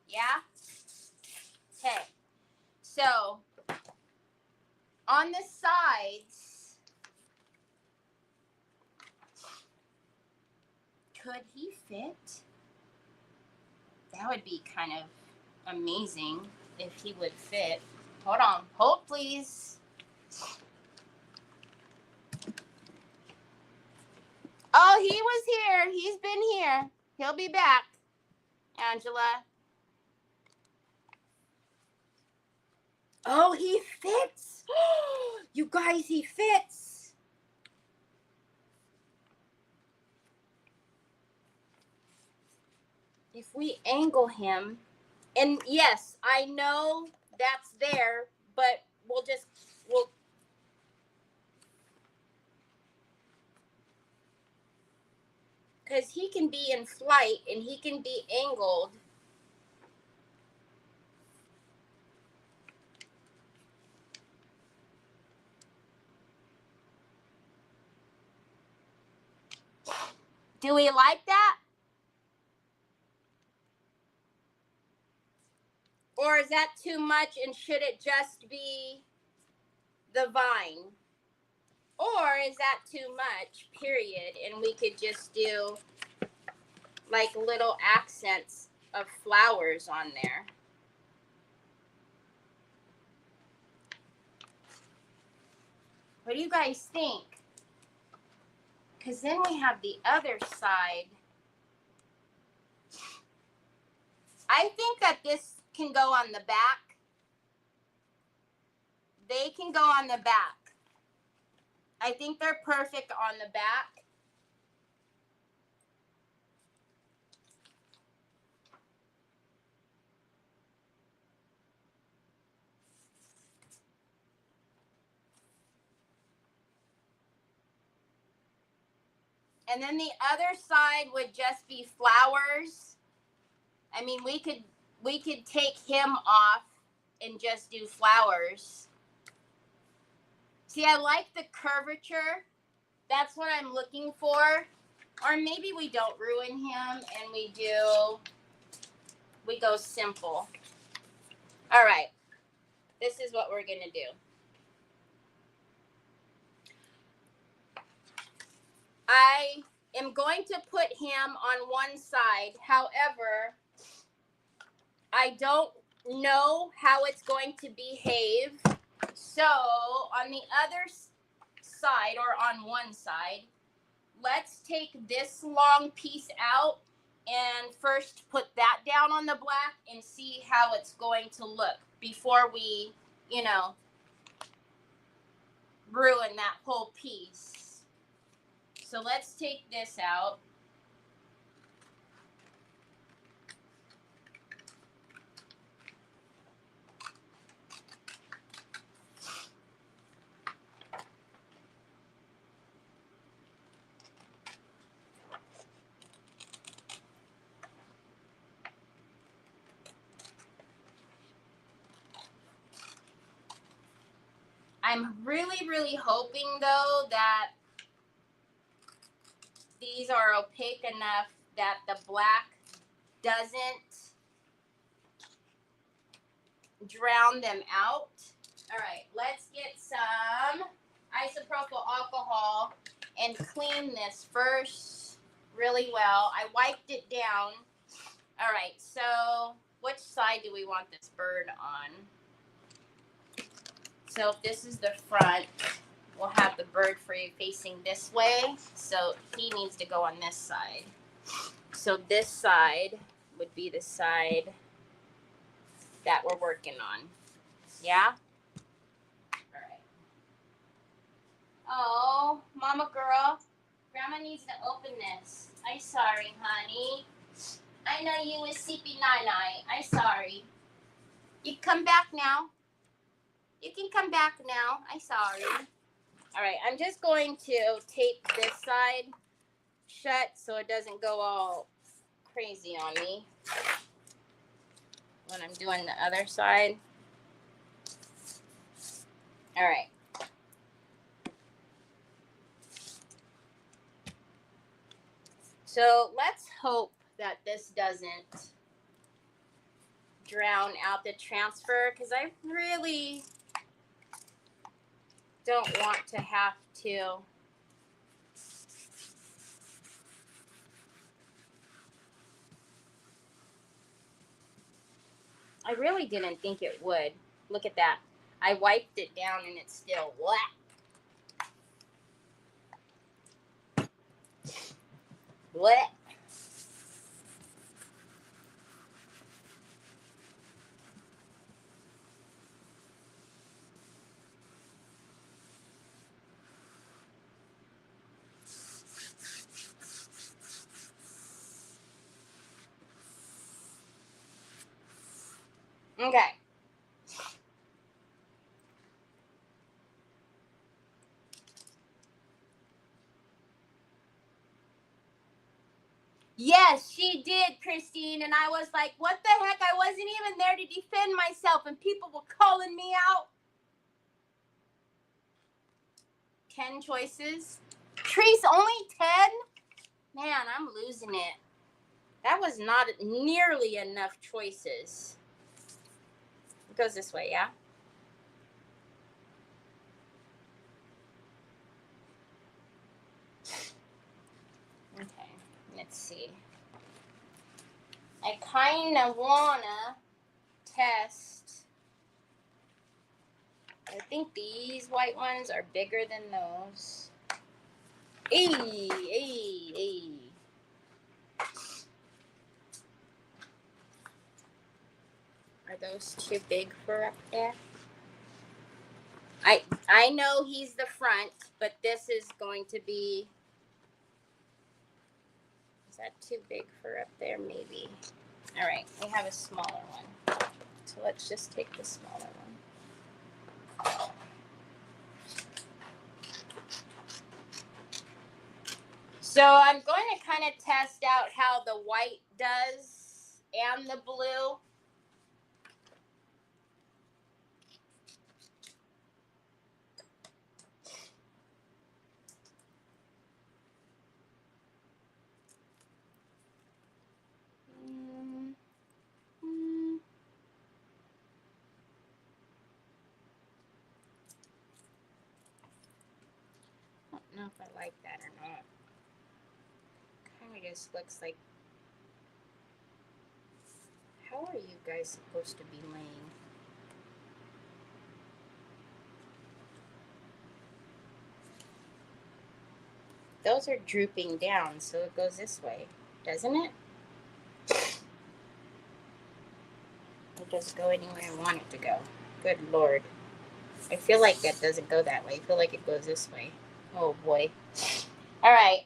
[SPEAKER 1] Yeah? Okay. So on the sides, could he fit? That would be kind of amazing if he would fit. Hold on. Hold, please. Oh, he was here. He's been here. He'll be back. Angela. Oh, he fits. You guys, he fits. If we angle him, and yes, I know that's there, but we'll because he can be in flight and he can be angled. Do we like that? Or is that too much and should it just be the vine? Or is that too much, period, and we could just do like little accents of flowers on there? What do you guys think? Because then we have the other side. I think that this can go on the back. They can go on the back. I think they're perfect on the back. And then the other side would just be flowers. I mean, we could take him off and just do flowers. See, I like the curvature. That's what I'm looking for. Or maybe we don't ruin him and we go simple. All right. This is what we're going to do. I am going to put him on one side. However, I don't know how it's going to behave. So on the other side, or on one side, let's take this long piece out and first put that down on the black and see how it's going to look before we, ruin that whole piece. So let's take this out. I'm really, really hoping, though, that these are opaque enough that the black doesn't drown them out. All right, let's get some isopropyl alcohol and clean this first really well. I wiped it down. All right, so which side do we want this bird on? So if this is the front, we'll have the bird facing this way. So he needs to go on this side. So this side would be the side that we're working on. Yeah? All right. Oh, mama girl. Grandma needs to open this. I'm sorry, honey. I know you was sleepy night. I'm sorry. You come back now. You can come back now. I'm sorry. All right, I'm just going to tape this side shut so it doesn't go all crazy on me when I'm doing the other side. All right. So let's hope that this doesn't drown out the transfer, because I really don't want to have to I really didn't think it would. Look at that. I wiped it down and it's still wet. Wet. Okay. Yes, she did, Christine. And I was like, what the heck? I wasn't even there to defend myself, and people were calling me out. 10 choices. Trees, only 10? Man, I'm losing it. That was not nearly enough choices. It goes this way, yeah? Okay, let's see. I kind of want to test. I think these white ones are bigger than those. Hey. Are those too big for up there? I know he's the front, but this is going to be... Is that too big for up there? Maybe. All right, we have a smaller one. So let's just take the smaller one. So I'm going to kind of test out how the white does and the blue. I don't know if I like that or not. Kind of just looks like... How are you guys supposed to be laying? Those are drooping down, so it goes this way, doesn't it? It doesn't go anywhere I want it to go. Good Lord. I feel like that doesn't go that way. I feel like it goes this way. Oh boy. All right.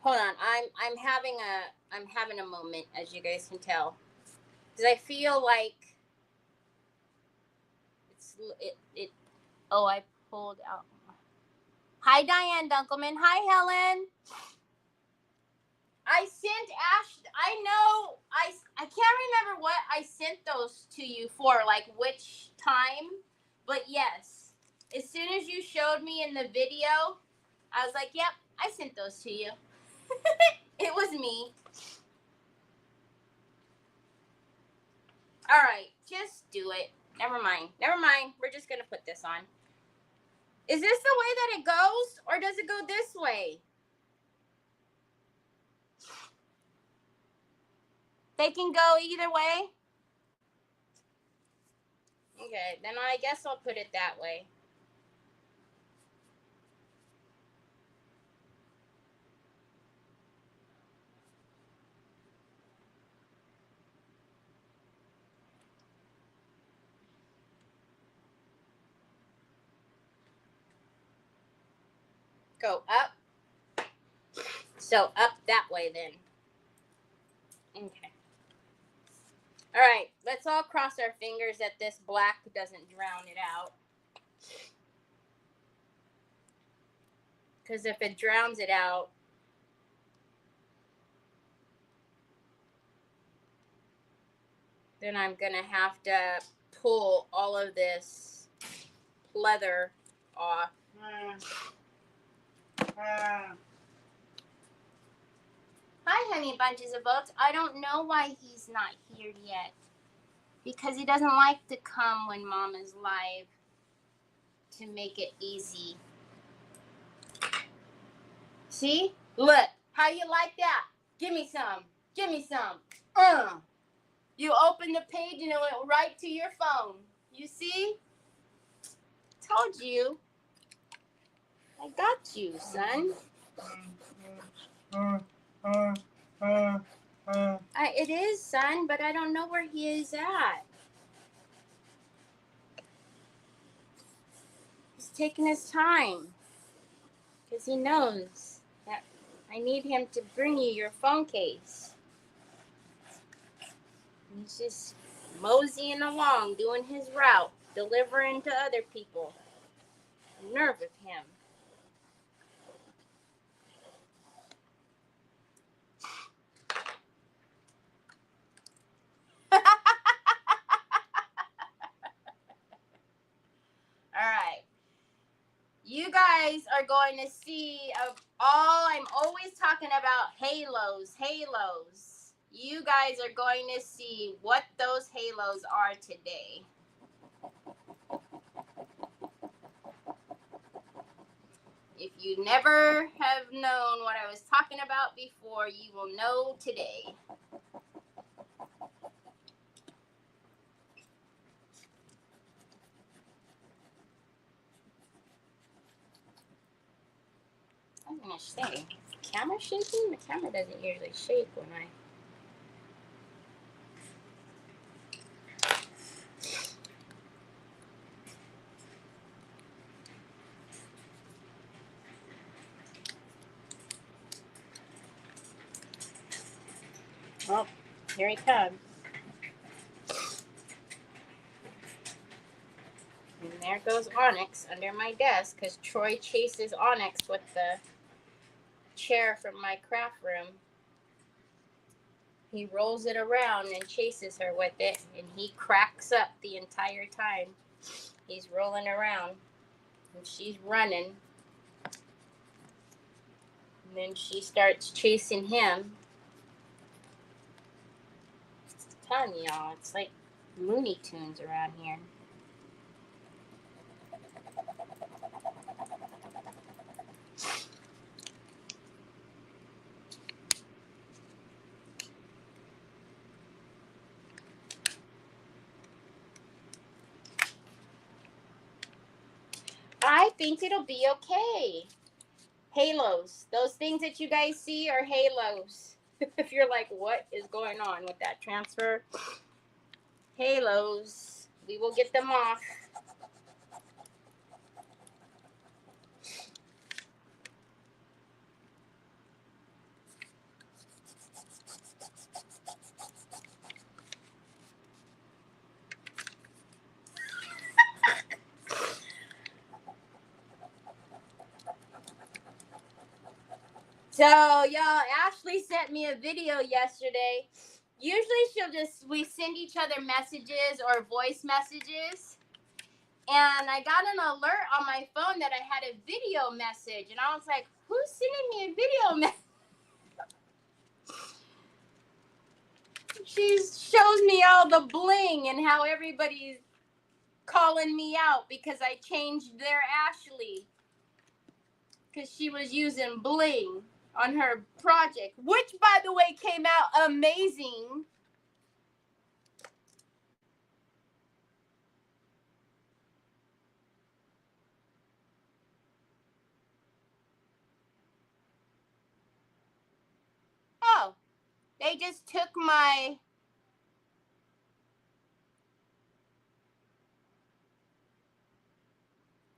[SPEAKER 1] Hold on. I'm having a moment, as you guys can tell. Because I feel like oh, I pulled out. Hi, Diane Dunkelman. Hi, Helen. I sent Ash. I know. I can't remember what I sent those to you for, like which time. But yes, as soon as you showed me in the video, I was like, yep, I sent those to you. It was me. All right. Just do it. Never mind. Never mind. We're just going to put this on. Is this the way that it goes, or does it go this way? They can go either way? Okay, then I guess I'll put it that way. Go up. So up that way then. Okay. All right, let's all cross our fingers that this black doesn't drown it out. Because if it drowns it out, then I'm going to have to pull all of this leather off. Hi, honey bunches of oats. I don't know why he's not here yet. Because he doesn't like to come when Mom is live to make it easy. See? Look. How you like that? Give me some. Give me some. You open the page and it went right to your phone. You see? Told you. I got you, son. It is, son, but I don't know where he is at. He's taking his time. Because he knows that I need him to bring you your phone case. He's just moseying along, doing his route, delivering to other people. The nerve of him. All right. You guys are going to see I'm always talking about halos. You guys are going to see what those halos are today. If you never have known what I was talking about before, you will know today. I'm going to say, is the camera shaking? The camera doesn't usually shake when I... Oh, here he comes. And there goes Onyx under my desk because Troy chases Onyx with the chair from my craft room. He rolls it around and chases her with it, and he cracks up the entire time. He's rolling around, and she's running. And then she starts chasing him. I'm telling y'all, it's like Looney Tunes around here. I think it'll be okay. Halos. Those things that you guys see are halos. If you're like, what is going on with that transfer? Halos. We will get them off. So, y'all, Ashley sent me a video yesterday. Usually we send each other messages or voice messages. And I got an alert on my phone that I had a video message. And I was like, who's sending me a video message? She shows me all the bling and how everybody's calling me out because I changed their Ashley because she was using bling on her project, which, by the way, came out amazing. Oh, they just took my...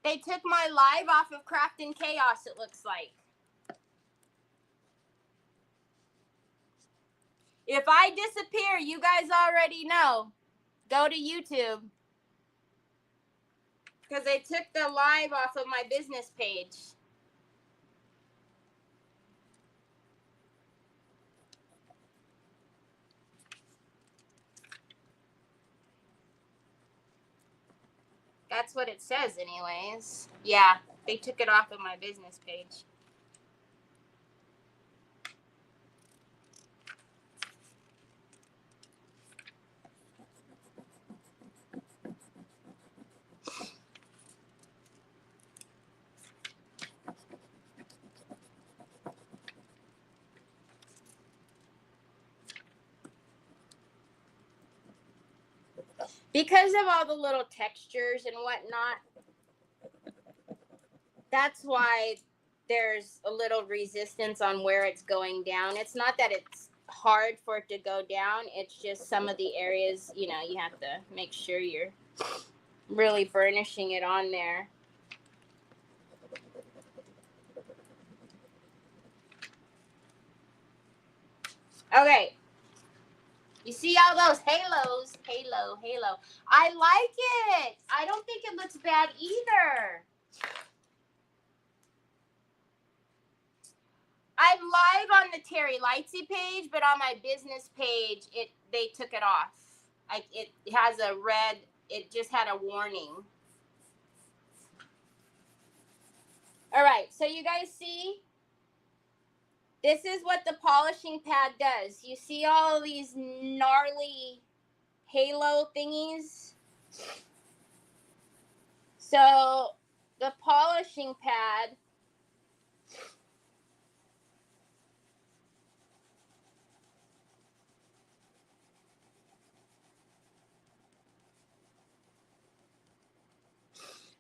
[SPEAKER 1] They took my live off of Craft and Chaos, it looks like. If I disappear, you guys already know. Go to YouTube. Because they took the live off of my business page. That's what it says anyways. Yeah, they took it off of my business page. Because of all the little textures and whatnot, that's why there's a little resistance on where it's going down. It's not that it's hard for it to go down. It's just some of the areas, you know, you have to make sure you're really burnishing it on there. Okay. You see all those halos? Halo. I like it. I don't think it looks bad either. I'm live on the Terry Lightsy page, but on my business page, they took it off. It has a red, it just had a warning. All right, so you guys see? This is what the polishing pad does. You see all these gnarly halo thingies? So the polishing pad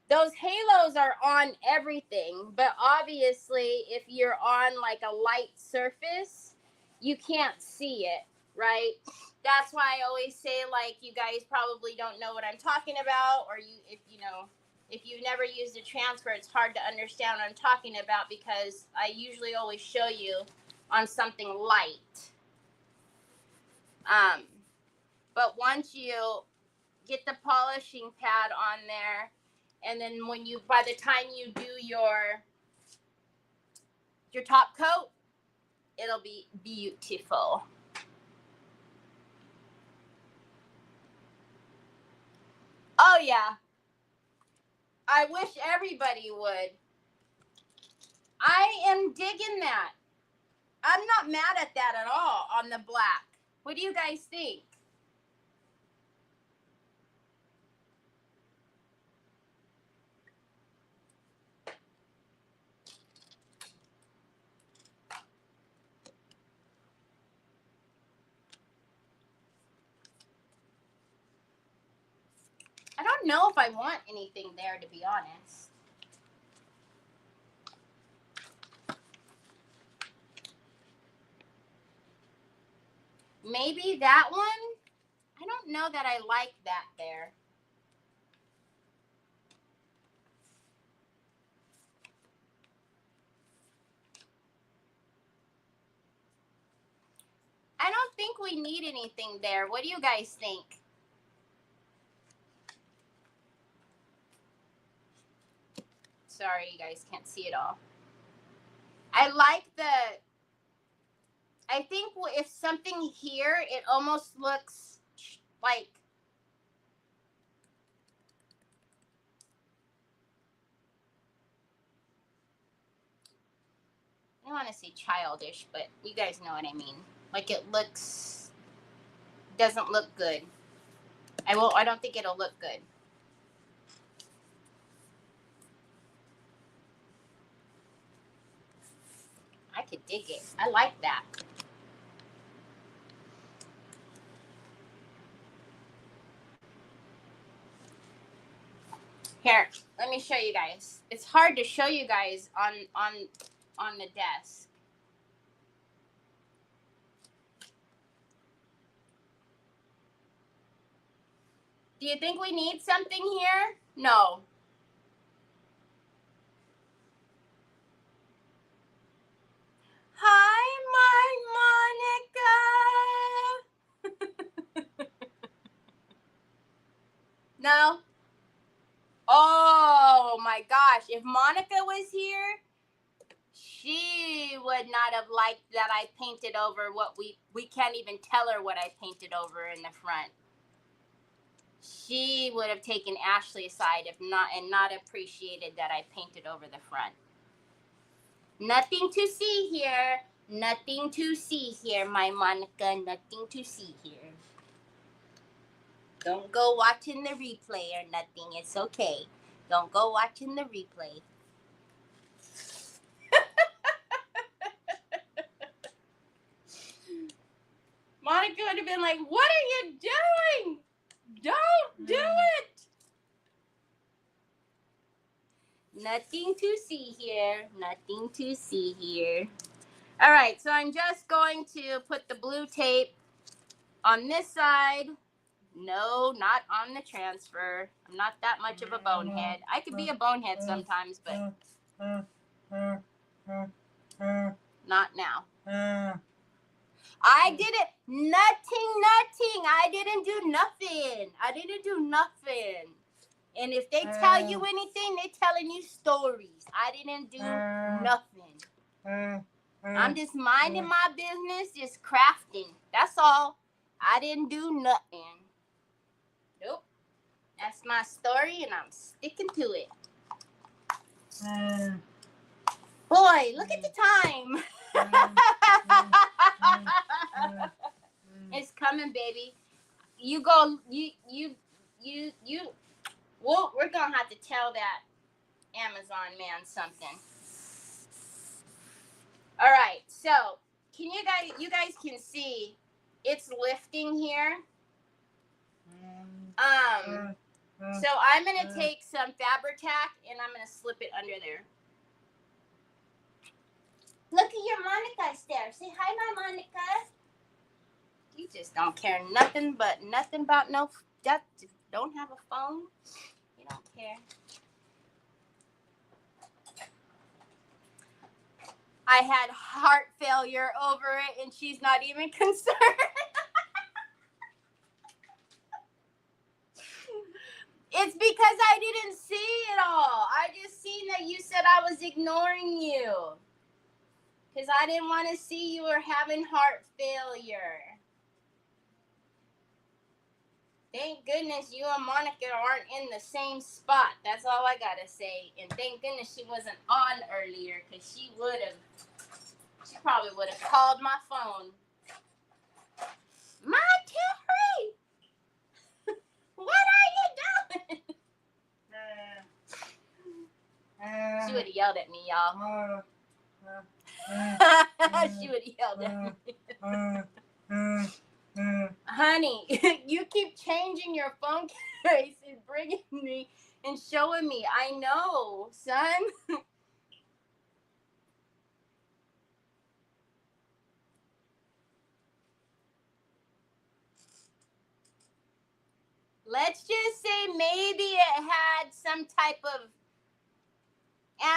[SPEAKER 1] those halos are on everything, but obviously if you're on like a light surface, you can't see it, right? That's why I always say, like, you guys probably don't know what I'm talking about, or if you've never used a transfer, it's hard to understand what I'm talking about because I usually always show you on something light. But once you get the polishing pad on there, and then by the time you do your top coat, it'll be beautiful. Oh yeah, I wish everybody would. I am digging that. I'm not mad at that at all on the black. What do you guys think? I don't know if I want anything there, to be honest. Maybe that one? I don't know that I like that there. I don't think we need anything there. What do you guys think? Sorry, you guys can't see it all. I think if something here, it almost looks like, I don't want to say childish, but you guys know what I mean. Like, it looks doesn't look good. I don't think it'll look good. I could dig it. I like that. Here, let me show you guys. It's hard to show you guys on the desk. Do you think we need something here? No. Hi, my Monica. No? Oh my gosh. If Monica was here, she would not have liked that I painted over what we can't even tell her what I painted over in the front. She would have taken Ashley aside if not appreciated that I painted over the front. Nothing to see here. Nothing to see here, my Monica. Nothing to see here. Don't go watching the replay or nothing. It's okay. Don't go watching the replay. Monica would have been like, what are you doing? Don't do it. Nothing to see here. Nothing to see here. All right, so I'm just going to put the blue tape on this side. No, not on the transfer. I'm not that much of a bonehead. I could be a bonehead sometimes, but not now. I didn't, nothing. I didn't do nothing. And if they tell you anything, they're telling you stories. I didn't do nothing. I'm just minding my business, just crafting. That's all. I didn't do nothing. Nope. That's my story, and I'm sticking to it. Boy, look at the time. It's coming, baby. You go. Well, we're gonna have to tell that Amazon man something. All right. So, you guys can see, it's lifting here. So I'm gonna take some Fabri-Tac and I'm gonna slip it under there. Look at your Monica's there. Say hi, my Monica. You just don't care nothing about no. That don't have a phone. You don't care. I had heart failure over it, and she's not even concerned. It's because I didn't see it all. I just seen that you said I was ignoring you. Because I didn't want to see you were having heart failure. Thank goodness you and Monica aren't in the same spot. That's all I got to say. And thank goodness she wasn't on earlier, because she probably would have called my phone. My Terry! What are you doing? She would have yelled at me, y'all. She would have yelled at me. Honey, you keep changing your phone case and bringing me and showing me. I know, son. Let's just say maybe it had some type of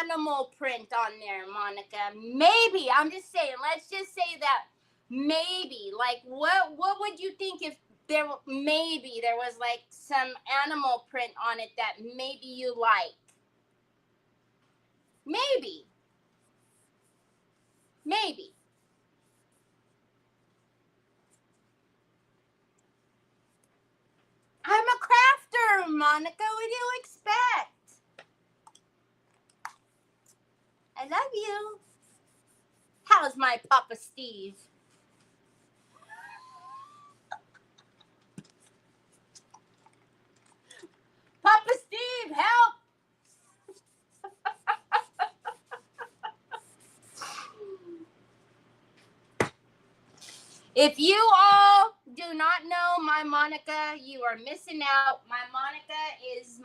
[SPEAKER 1] animal print on there, Monica. Maybe. I'm just saying. Let's just say that maybe. Like, what would you think if there was like some animal print on it that maybe you like? Maybe. I'm a crafter, Monica. What do you expect? I love you. How's my Papa Steve? If you all do not know my Monica, you are missing out. My Monica is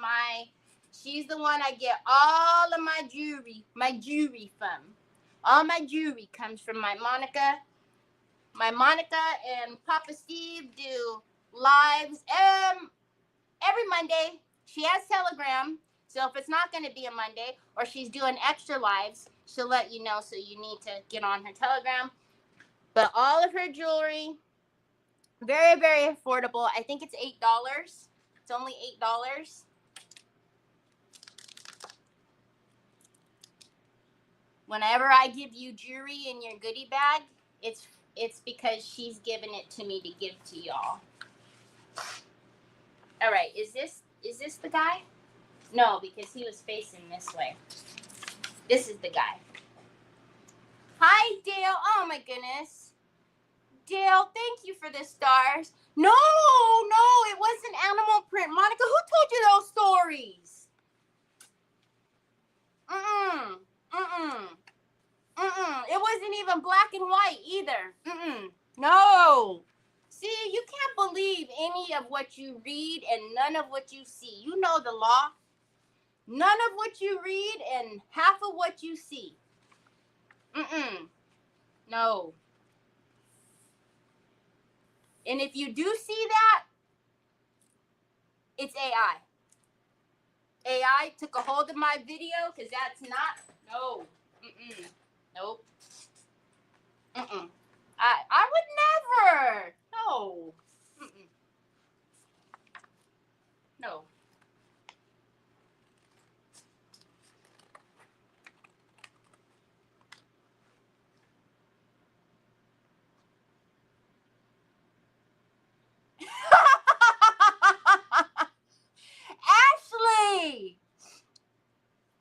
[SPEAKER 1] she's the one I get all of my jewelry from. All my jewelry comes from my Monica. My Monica and Papa Steve do lives every Monday. She has Telegram, so if it's not going to be a Monday or she's doing extra lives, she'll let you know, so you need to get on her Telegram. But all of her jewelry, very, very affordable. I think it's $8. It's only $8. Whenever I give you jewelry in your goodie bag, it's because she's giving it to me to give to y'all. All right, is this the guy? No, because he was facing this way. This is the guy. Hi, Dale. Oh my goodness. Dale, thank you for the stars. No, it wasn't animal print. Monica, who told you those stories? It wasn't even black and white either. No. See, you can't believe any of what you read and none of what you see. You know the law. None of what you read and half of what you see. No. And if you do see that, it's AI. AI took a hold of my video because that's not, no. Nope. I would never. No. No. Ashley!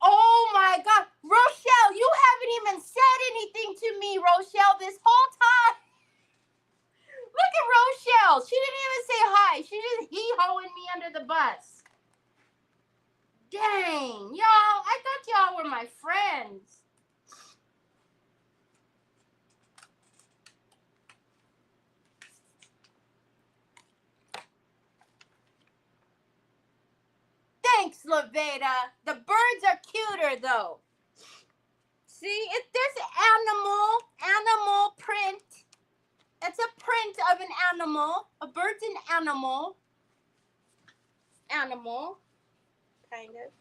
[SPEAKER 1] Oh my God. Rochelle, you haven't even said anything to me, Rochelle, this whole time. Look at Rochelle. She didn't even say hi. She just hee-hoing me under the bus. Dang, y'all. I thought y'all were my friends. Thanks, Laveda. The birds are cuter, though. See, if there's an animal print. It's a print of an animal. A bird's an animal. Animal. Kind of.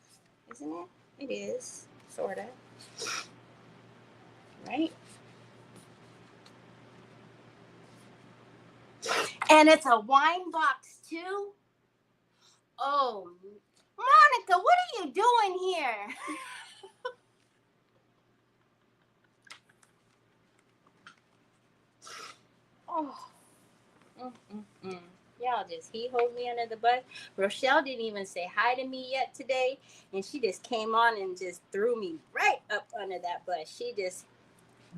[SPEAKER 1] Isn't it? It is. Sort of. Right? And it's a wine box, too. Oh, Monica, what are you doing here? Oh. Y'all just hold me under the bus. Rochelle didn't even say hi to me yet today, and she just came on and just threw me right up under that bus. She just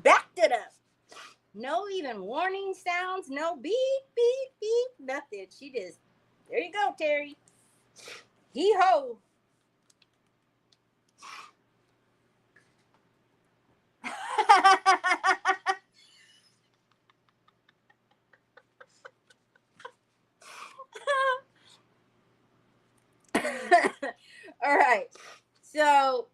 [SPEAKER 1] backed it up. No even warning sounds, no beep, beep, beep, nothing. She just, there you go, Terry. Hee-ho. All right. So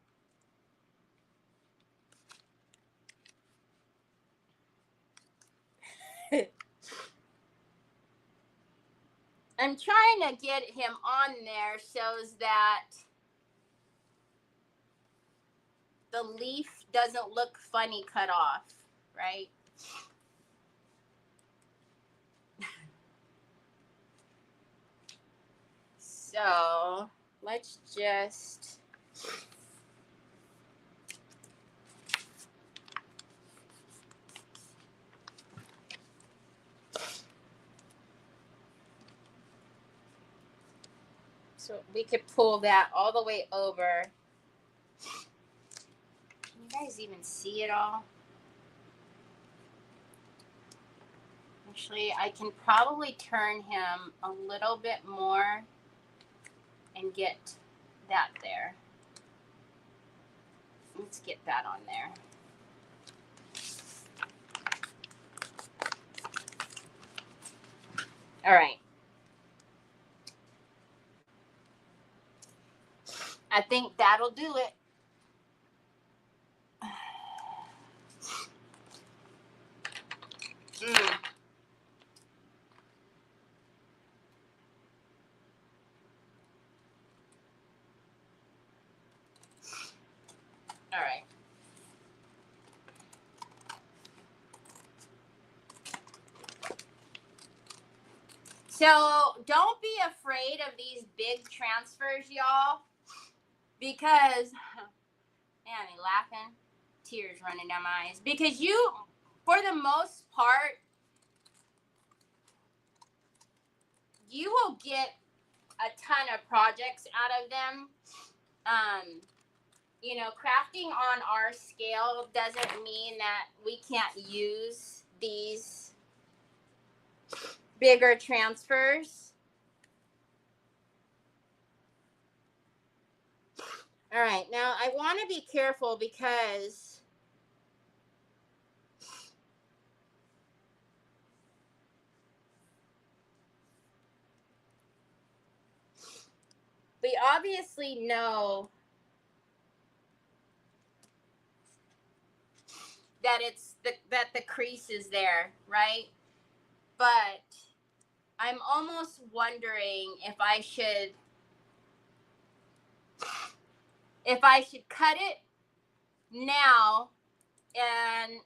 [SPEAKER 1] I'm trying to get him on there so that the leaf doesn't look funny cut off, right? So let's just so we could pull that all the way over. Can you guys even see it all? Actually, I can probably turn him a little bit more and get that there. Let's get that on there. All right. I think that'll do it. All right. So don't be afraid of these big transfers, y'all, because, man, they laughing, tears running down my eyes. Because you, for the most part, you will get a ton of projects out of them. You know, crafting on our scale doesn't mean that we can't use these bigger transfers. All right, now I want to be careful because we obviously know that that the crease is there, right? But I'm almost wondering if I should cut it now, and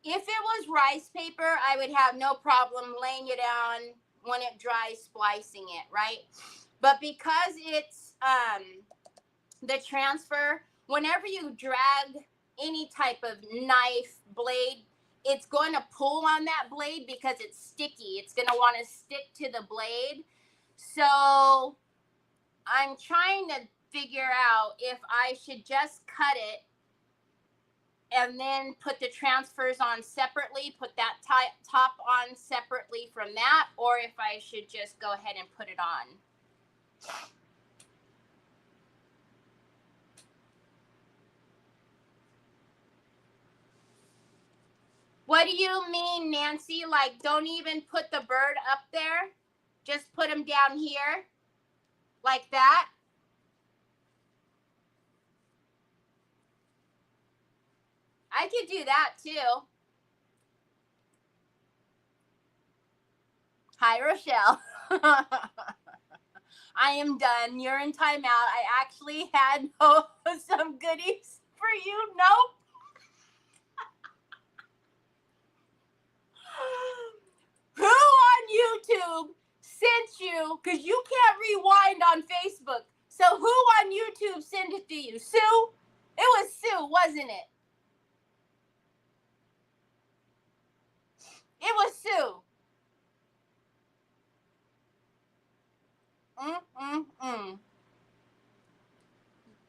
[SPEAKER 1] if it was rice paper, I would have no problem laying it on when it dries, splicing it, right? But because it's the transfer, whenever you drag any type of knife, blade, it's going to pull on that blade because it's sticky. It's going to want to stick to the blade. So I'm trying to figure out if I should just cut it and then put the transfers on separately, put that top on separately from that, or if I should just go ahead and put it on. What do you mean, Nancy? Like, don't even put the bird up there? Just put him down here? Like that? I could do that too. Hi, Rochelle. I am done. You're in timeout. I actually had some goodies for you. Nope. Who on YouTube sent you? Because you can't rewind on Facebook. So who on YouTube sent it to you? Sue? It was Sue, wasn't it? It was Sue.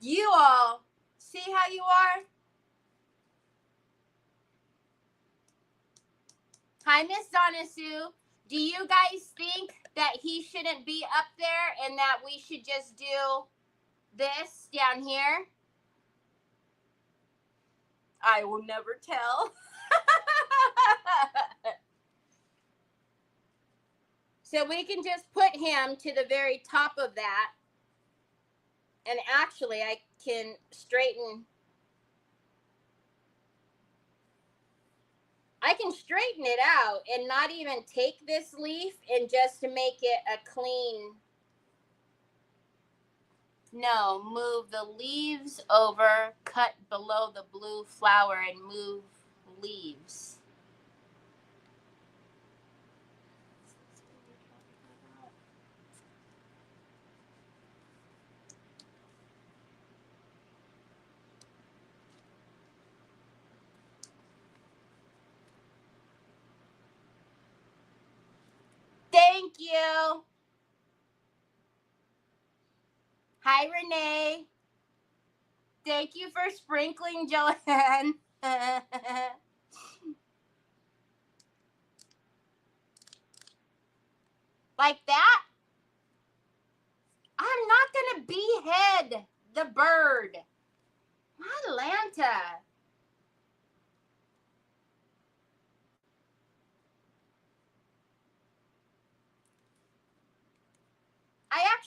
[SPEAKER 1] You all see how you are? Hi, Miss Donna Sue. Do you guys think that he shouldn't be up there and that we should just do this down here? I will never tell. So we can just put him to the very top of that. And actually, I can straighten it out and not even take this leaf and just to make it a clean. No, move the leaves over, cut below the blue flower and move leaves. Thank you. Hi, Renee. Thank you for sprinkling, Joanne. Like that? I'm not going to behead the bird. Atlanta.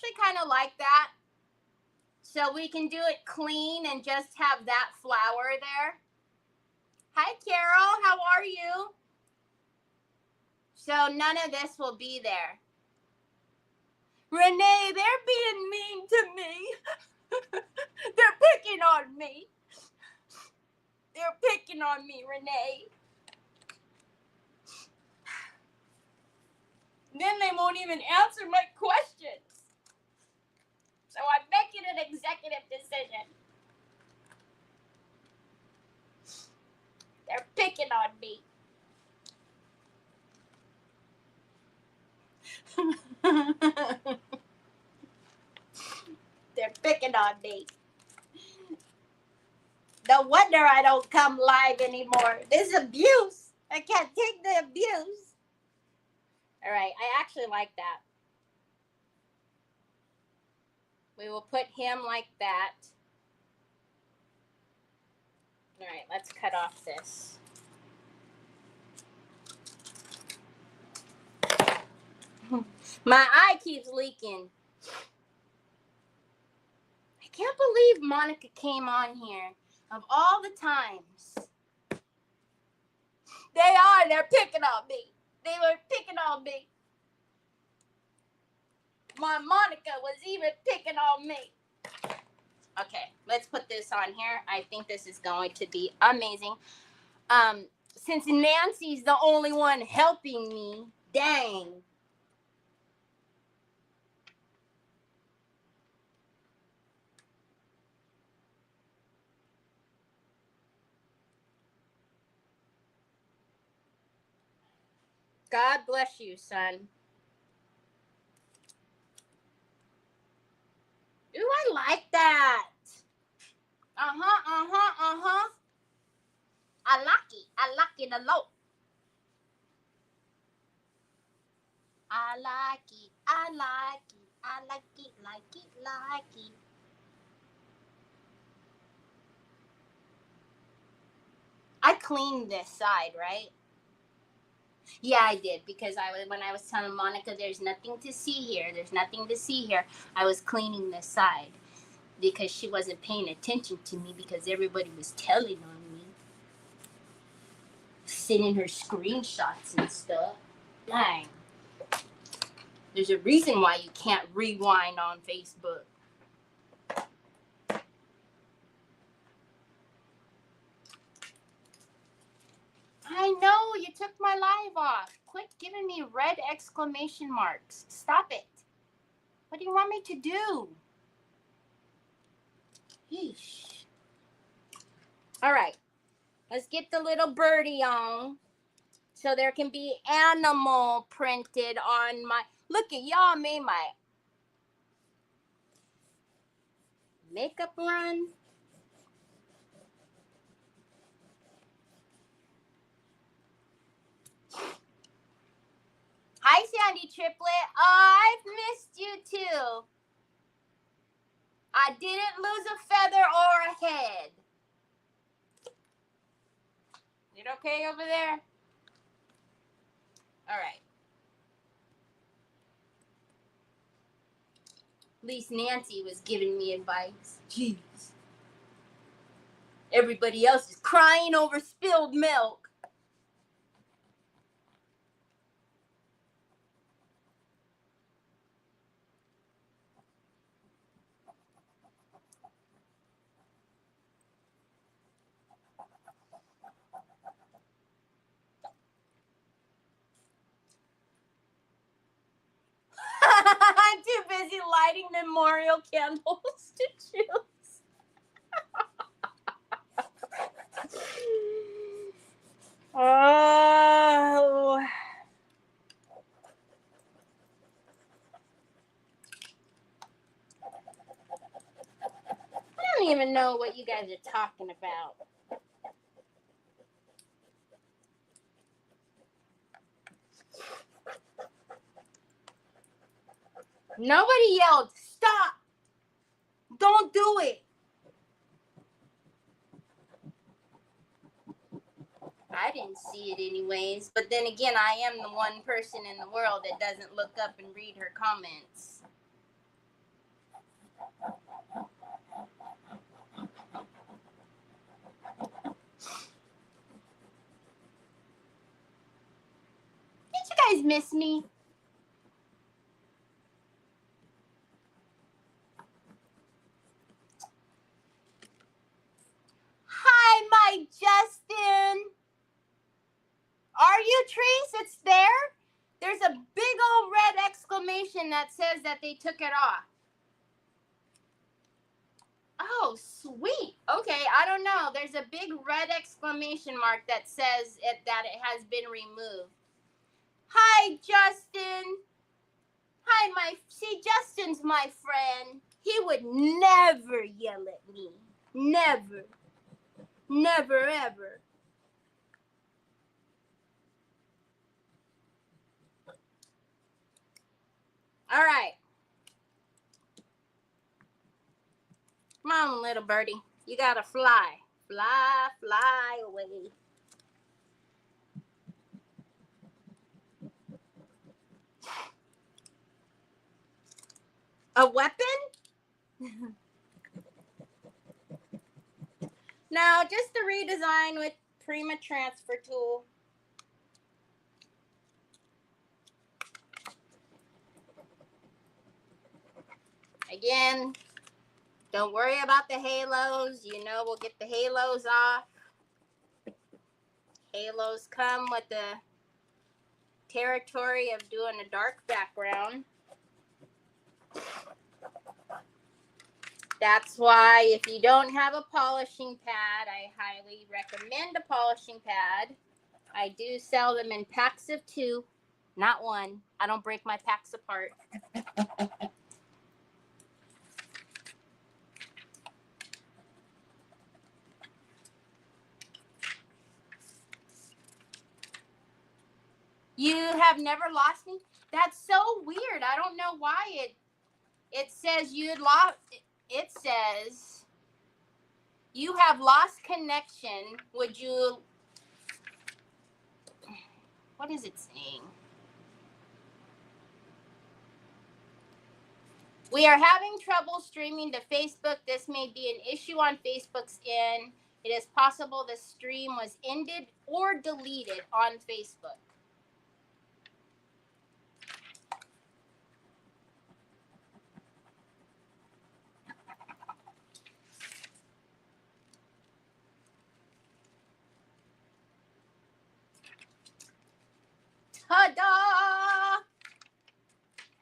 [SPEAKER 1] actually kind of like that. So we can do it clean and just have that flour there. Hi, Carol. How are you? So none of this will be there. Renee, they're being mean to me. They're picking on me. They're picking on me, Renee. Then they won't even answer my questions. So I'm making an executive decision. They're picking on me. They're picking on me. No wonder I don't come live anymore. This is abuse. I can't take the abuse. All right, I actually like that. We will put him like that. All right, let's cut off this. My eye keeps leaking. I can't believe Monica came on here. Of all the times. They're picking on me. They were picking on me. My Monica was even picking on me. Okay, let's put this on here. I think this is going to be amazing. Since Nancy's the only one helping me, dang. God bless you, son. Ooh, I like that. Uh-huh. I like it. I like it a lot. I like it. I like it. I like it, like it, like it. I cleaned this side, right? Yeah, I did, because when I was telling Monica there's nothing to see here, I was cleaning this side because she wasn't paying attention to me because everybody was telling on me, sending her screenshots and stuff. Dang. There's a reason why you can't rewind on Facebook. I know, you took my live off. Quit giving me red exclamation marks. Stop it. What do you want me to do? Yeesh. All right. Let's get the little birdie on. So there can be animal printed on my... Look at y'all made my makeup run. Hi, Sandy Triplet. I've missed you too. I didn't lose a feather or a head. Is it okay over there? All right. At least Nancy was giving me advice. Jeez. Everybody else is crying over spilled milk. I'm too busy lighting memorial candles to choose. Oh. I don't even know what you guys are talking about. Nobody yelled, stop. Don't do it. I didn't see it anyways. But then again, I am the one person in the world that doesn't look up and read her comments. Did you guys miss me? Hi, my Justin. Are you, Trees? It's there? There's a big old red exclamation that says that they took it off. Oh, sweet. Okay, I don't know. There's a big red exclamation mark that says that it has been removed. Hi, Justin. Hi, see, Justin's my friend. He would never yell at me. Never. Never, ever. All right. Come on, little birdie. You gotta fly. Fly, fly away. A weapon? No, just a redesign with Prima transfer tool. Again, don't worry about the halos. You know we'll get the halos off. Halos come with the territory of doing a dark background. That's why if you don't have a polishing pad, I highly recommend a polishing pad. I do sell them in packs of 2, not 1. I don't break my packs apart. You have never lost me? That's so weird. I don't know why it says you'd lost. It says you have lost connection. Would you? What is it saying? We are having trouble streaming to Facebook. This may be an issue on Facebook's end. It is possible the stream was ended or deleted on Facebook. Ta-da!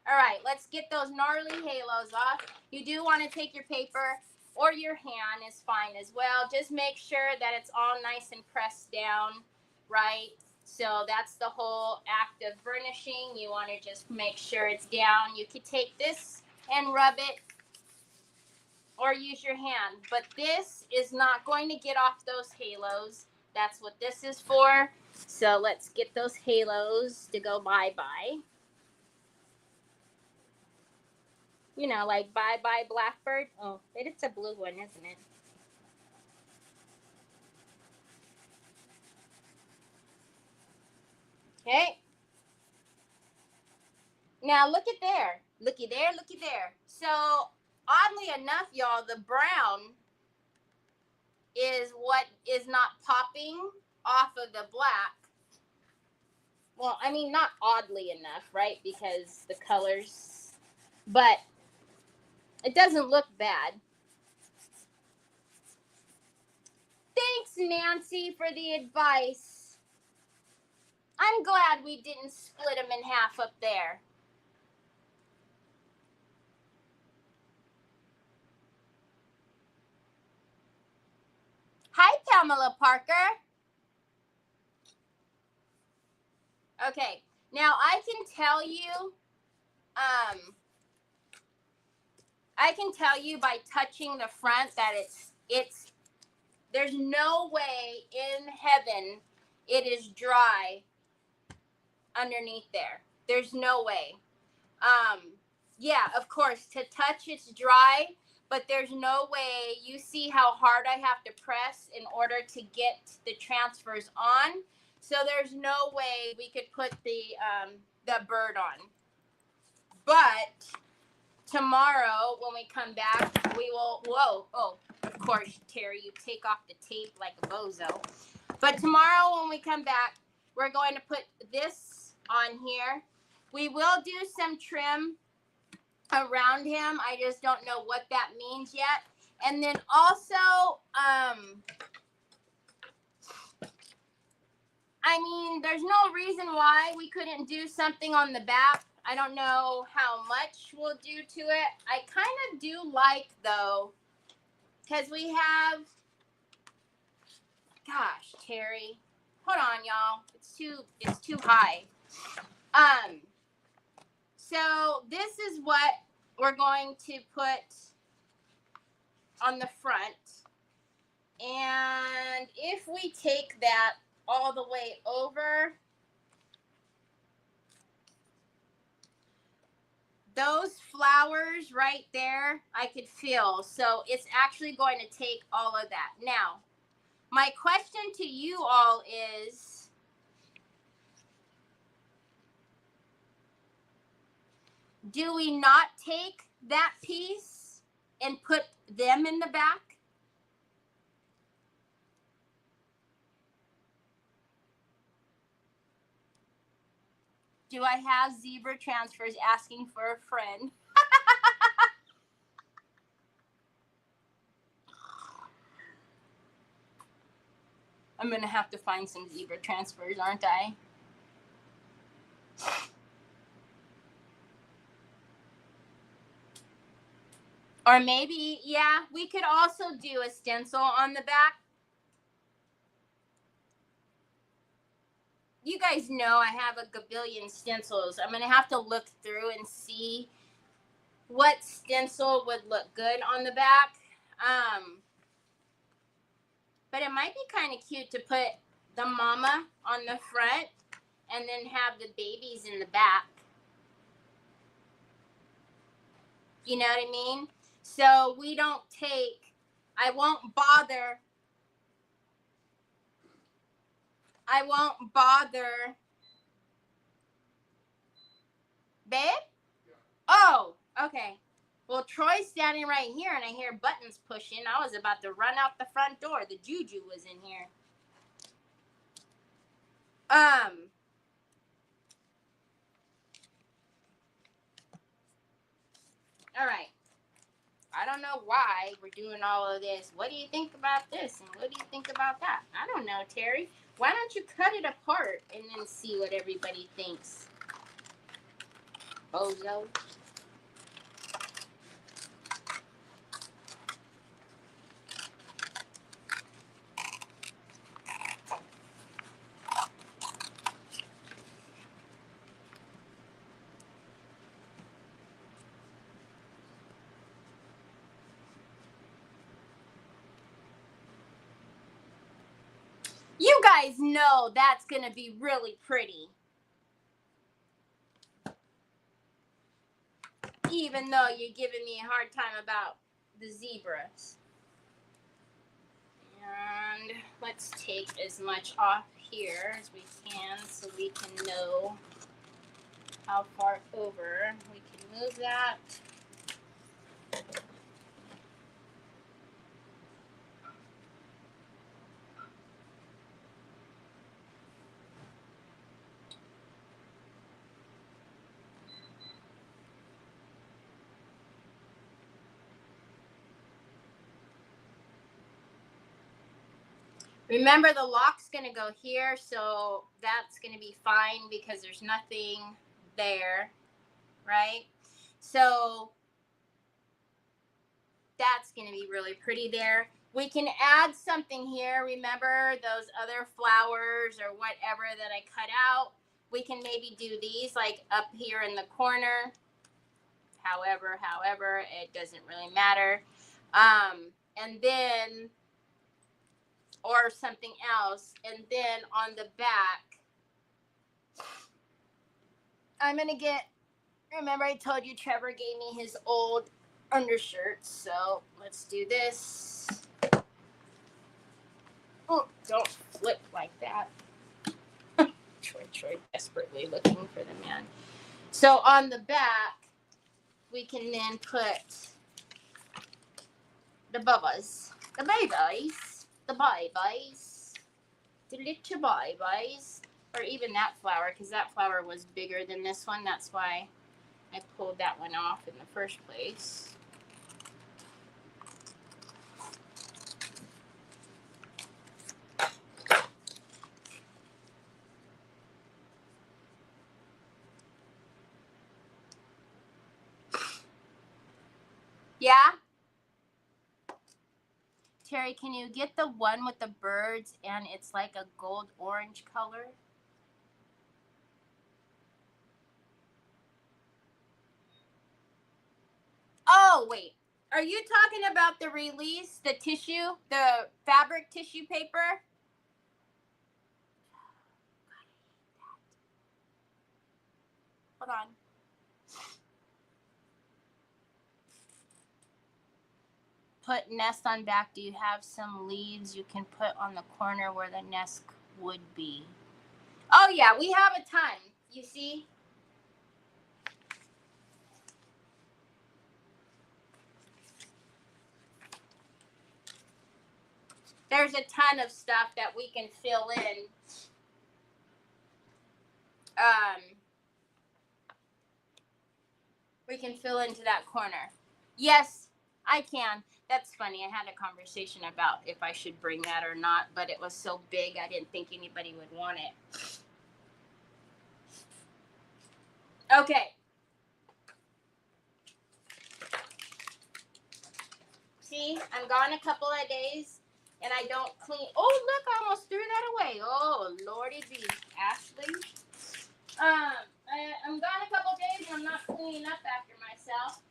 [SPEAKER 1] All right, let's get those gnarly halos off. You do want to take your paper or your hand is fine as well. Just make sure that it's all nice and pressed down, right? So that's the whole act of burnishing. You want to just make sure it's down. You could take this and rub it or use your hand. But this is not going to get off those halos. That's what this is for. So let's get those halos to go bye-bye. You know, like bye-bye Blackbird. Oh, it's a blue one, isn't it? Okay. Now look at there. Looky there, looky there. So oddly enough, y'all, the brown is what is not popping off of the black. Well, I mean, not oddly enough, right? Because the colors, but it doesn't look bad. Thanks, Nancy, for the advice. I'm glad we didn't split them in half up there. Hi, Pamela Parker. Okay, now I can tell you by touching the front that it's there's no way in heaven it is dry underneath there. There's no way. Yeah, of course, to touch it's dry, but there's no way. You see how hard I have to press in order to get the transfers on. So there's no way we could put the bird on. But tomorrow when we come back, we will, of course, Terry, you take off the tape like a bozo. But tomorrow when we come back, we're going to put this on here. We will do some trim around him. I just don't know what that means yet. And then also, I mean, there's no reason why we couldn't do something on the back. I don't know how much we'll do to it. I kind of do like, though, because we have, gosh, Terry, hold on, y'all. It's too high. So this is what we're going to put on the front. And if we take that all the way over, those flowers right there, I could feel. So it's actually going to take all of that. Now, my question to you all is, do we not take that piece and put them in the back? Do I have zebra transfers asking for a friend? I'm going to have to find some zebra transfers, aren't I? Or maybe, yeah, we could also do a stencil on the back. You guys know I have a gabillion stencils. I'm going to have to look through and see what stencil would look good on the back. But it might be kind of cute to put the mama on the front and then have the babies in the back. You know what I mean? So we don't take, I won't bother, babe? Yeah. Oh, okay. Well, Troy's standing right here and I hear buttons pushing. I was about to run out the front door. The juju was in here. All right. I don't know why we're doing all of this. What do you think about this? And what do you think about that? I don't know, Terry. Why don't you cut it apart and then see what everybody thinks? Bozo. You guys know that's going to be really pretty. Even though you're giving me a hard time about the zebras. And let's take as much off here as we can so we can know how far over. We can move that. Remember, the lock's going to go here, so that's going to be fine because there's nothing there, right? So that's going to be really pretty there. We can add something here. Remember those other flowers or whatever that I cut out? We can maybe do these like up here in the corner. However, it doesn't really matter. And then, or something else. And then on the back, I'm going to get, remember I told you Trevor gave me his old undershirts. So let's do this. Oh, don't flip like that. Troy desperately looking for the man. So on the back, we can then put the babies, the little babies, or even that flower, because that flower was bigger than this one. That's why I pulled that one off in the first place. Yeah? Terry, can you get the one with the birds and it's like a gold orange color? Oh, wait. Are you talking about the release, the tissue, the fabric tissue paper? Hold on. Put nest on back. Do you have some leaves you can put on the corner where the nest would be? Oh, yeah, we have a ton. You see? There's a ton of stuff that we can fill in. We can fill into that corner. Yes, I can. That's funny. I had a conversation about if I should bring that or not, but it was so big I didn't think anybody would want it. Okay. See, I'm gone a couple of days and I don't clean. Oh, look, I almost threw that away. Oh, Lordy be, Ashley. I'm gone a couple days and I'm not cleaning up after myself.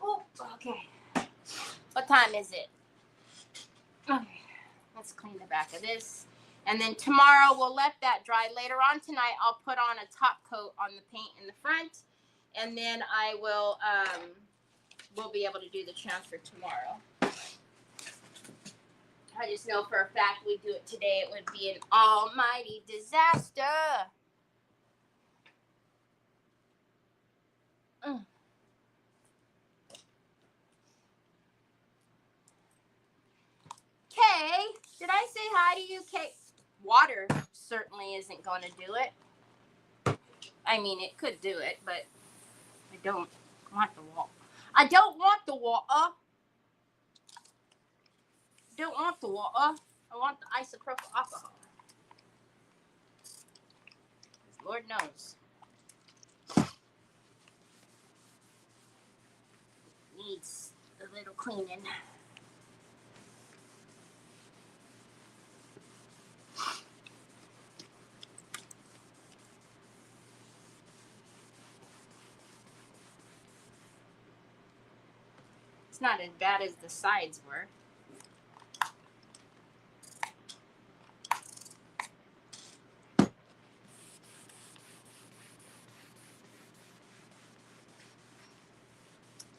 [SPEAKER 1] Oh, okay. What time is it? Okay, let's clean the back of this. And then tomorrow we'll let that dry. Later on tonight, I'll put on a top coat on the paint in the front. And then I will, we'll be able to do the transfer tomorrow. I just know for a fact we do it today, it would be an almighty disaster. Kay, did I say hi to you, Kay? Water certainly isn't going to do it. I mean, it could do it, but I don't want the water. I don't want the water. Don't want the water. I want the isopropyl alcohol. Lord knows. Needs a little cleaning. It's not as bad as the sides were.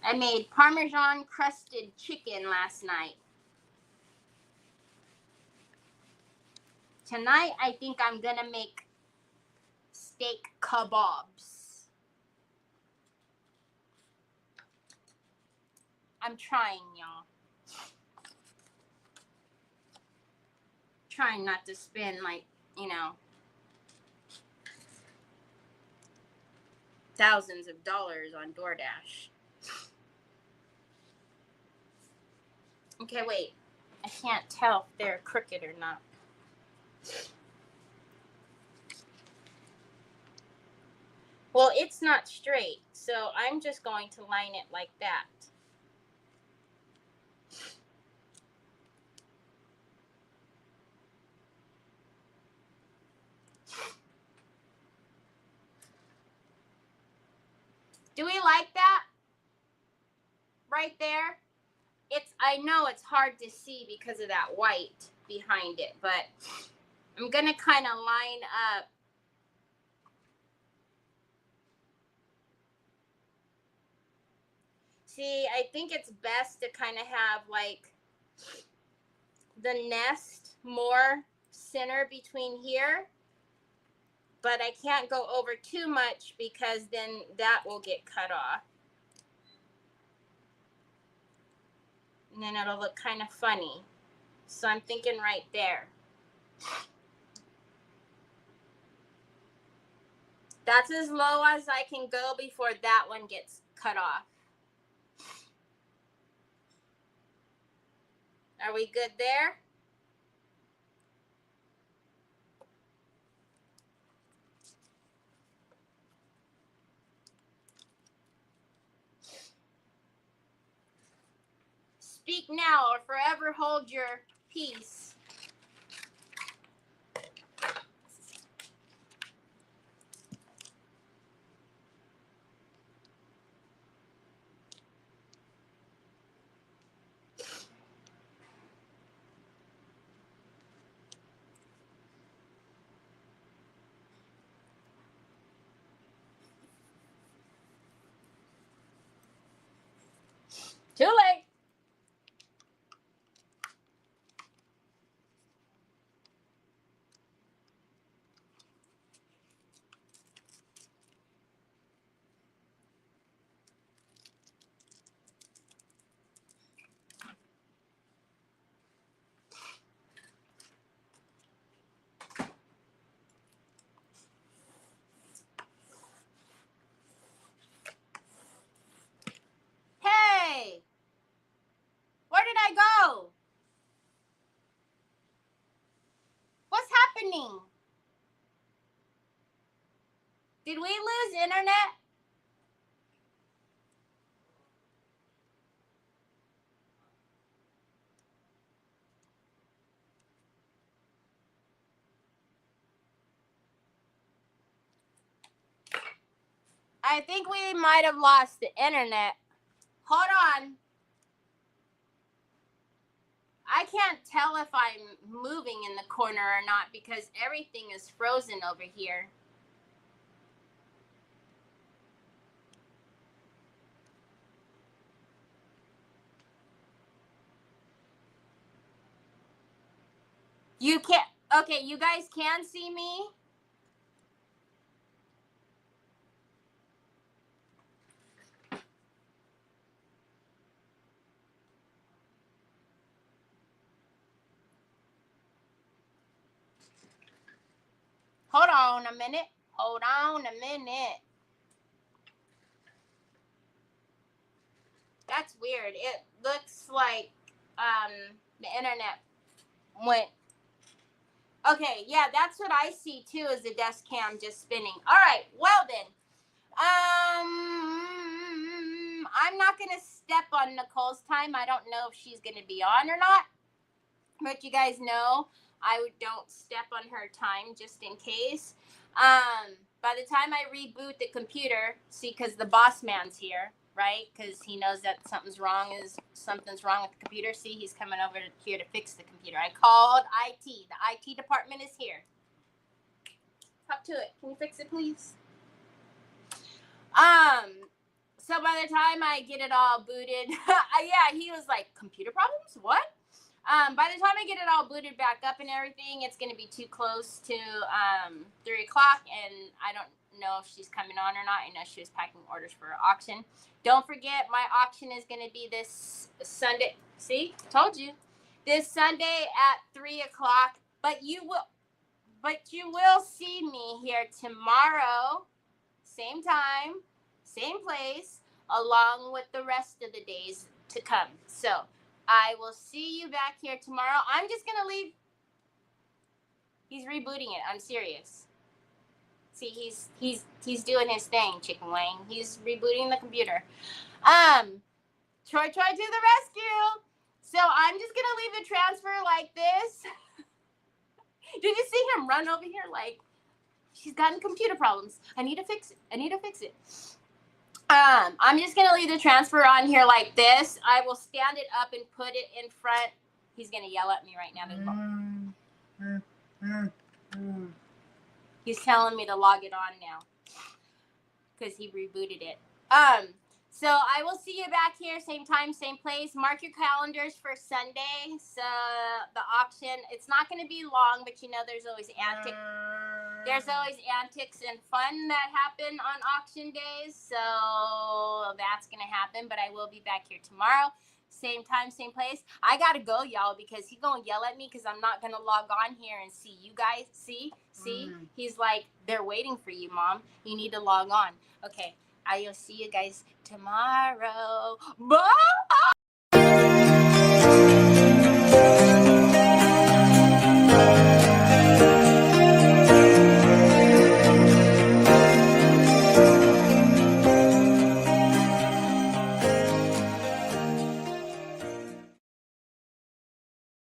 [SPEAKER 1] I made Parmesan crusted chicken last night. Tonight, I think I'm going to make steak kebabs. I'm trying, y'all. Trying not to spend, like, you know, thousands of dollars on DoorDash. Okay, wait. I can't tell if they're crooked or not. Well, it's not straight, so I'm just going to line it like that. Do we like that? Right there? I know it's hard to see because of that white behind it, but I'm going to kind of line up. See, I think it's best to kind of have like the nest more center between here. but I can't go over too much because then that will get cut off. And then it'll look kind of funny. So I'm thinking right there. That's as low as I can go before that one gets cut off. Are we good there? Speak now or forever hold your peace. Too late. Hey, where did I go? What's happening? Did we lose internet? I think we might have lost the internet. Hold on. I can't tell if I'm moving in the corner or not because everything is frozen over here. You can't. Okay, you guys can see me. Hold on a minute. Hold on a minute. That's weird. It looks like the internet went. Okay, yeah, that's what I see too, is the desk cam just spinning. All right, well then. I'm not gonna step on Nicole's time. I don't know if she's gonna be on or not. But you guys know I don't step on her time just in case. By the time I reboot the computer, see, because the boss man's here, right? Because he knows that something's wrong with the computer. See, he's coming over here to fix the computer. I called IT. The IT department is here. Up to it. Can you fix it, please? So by the time I get it all booted, yeah, he was like, computer problems? What? By the time I get it all booted back up and everything, it's going to be too close to 3 o'clock, and I don't know if she's coming on or not. I know she was packing orders for her auction. Don't forget, my auction is going to be this Sunday. See? Told you. This Sunday at 3 o'clock, but you will see me here tomorrow, same time, same place, along with the rest of the days to come. So I will see you back here tomorrow. I'm just going to leave. He's rebooting it. I'm serious. See, he's doing his thing, Chicken Wing. He's rebooting the computer. Troy to the rescue. So I'm just going to leave the transfer like this. Did you see him run over here like, she's gotten computer problems. I need to fix it. I'm just going to leave the transfer on here like this. I will stand it up and put it in front. He's going to yell at me right now. He's telling me to log it on now because he rebooted it. So I will see you back here, same time, same place. Mark your calendars for Sunday. So the auction, it's not going to be long, but you know there's always antics. There's always antics and fun that happen on auction days, so that's gonna happen. But I will be back here tomorrow, same time, same place. I gotta go, y'all, because he's gonna yell at me because I'm not gonna log on here and see you guys. See, he's like, they're waiting for you, Mom. You need to log on. Okay, I'll see you guys tomorrow. Bye.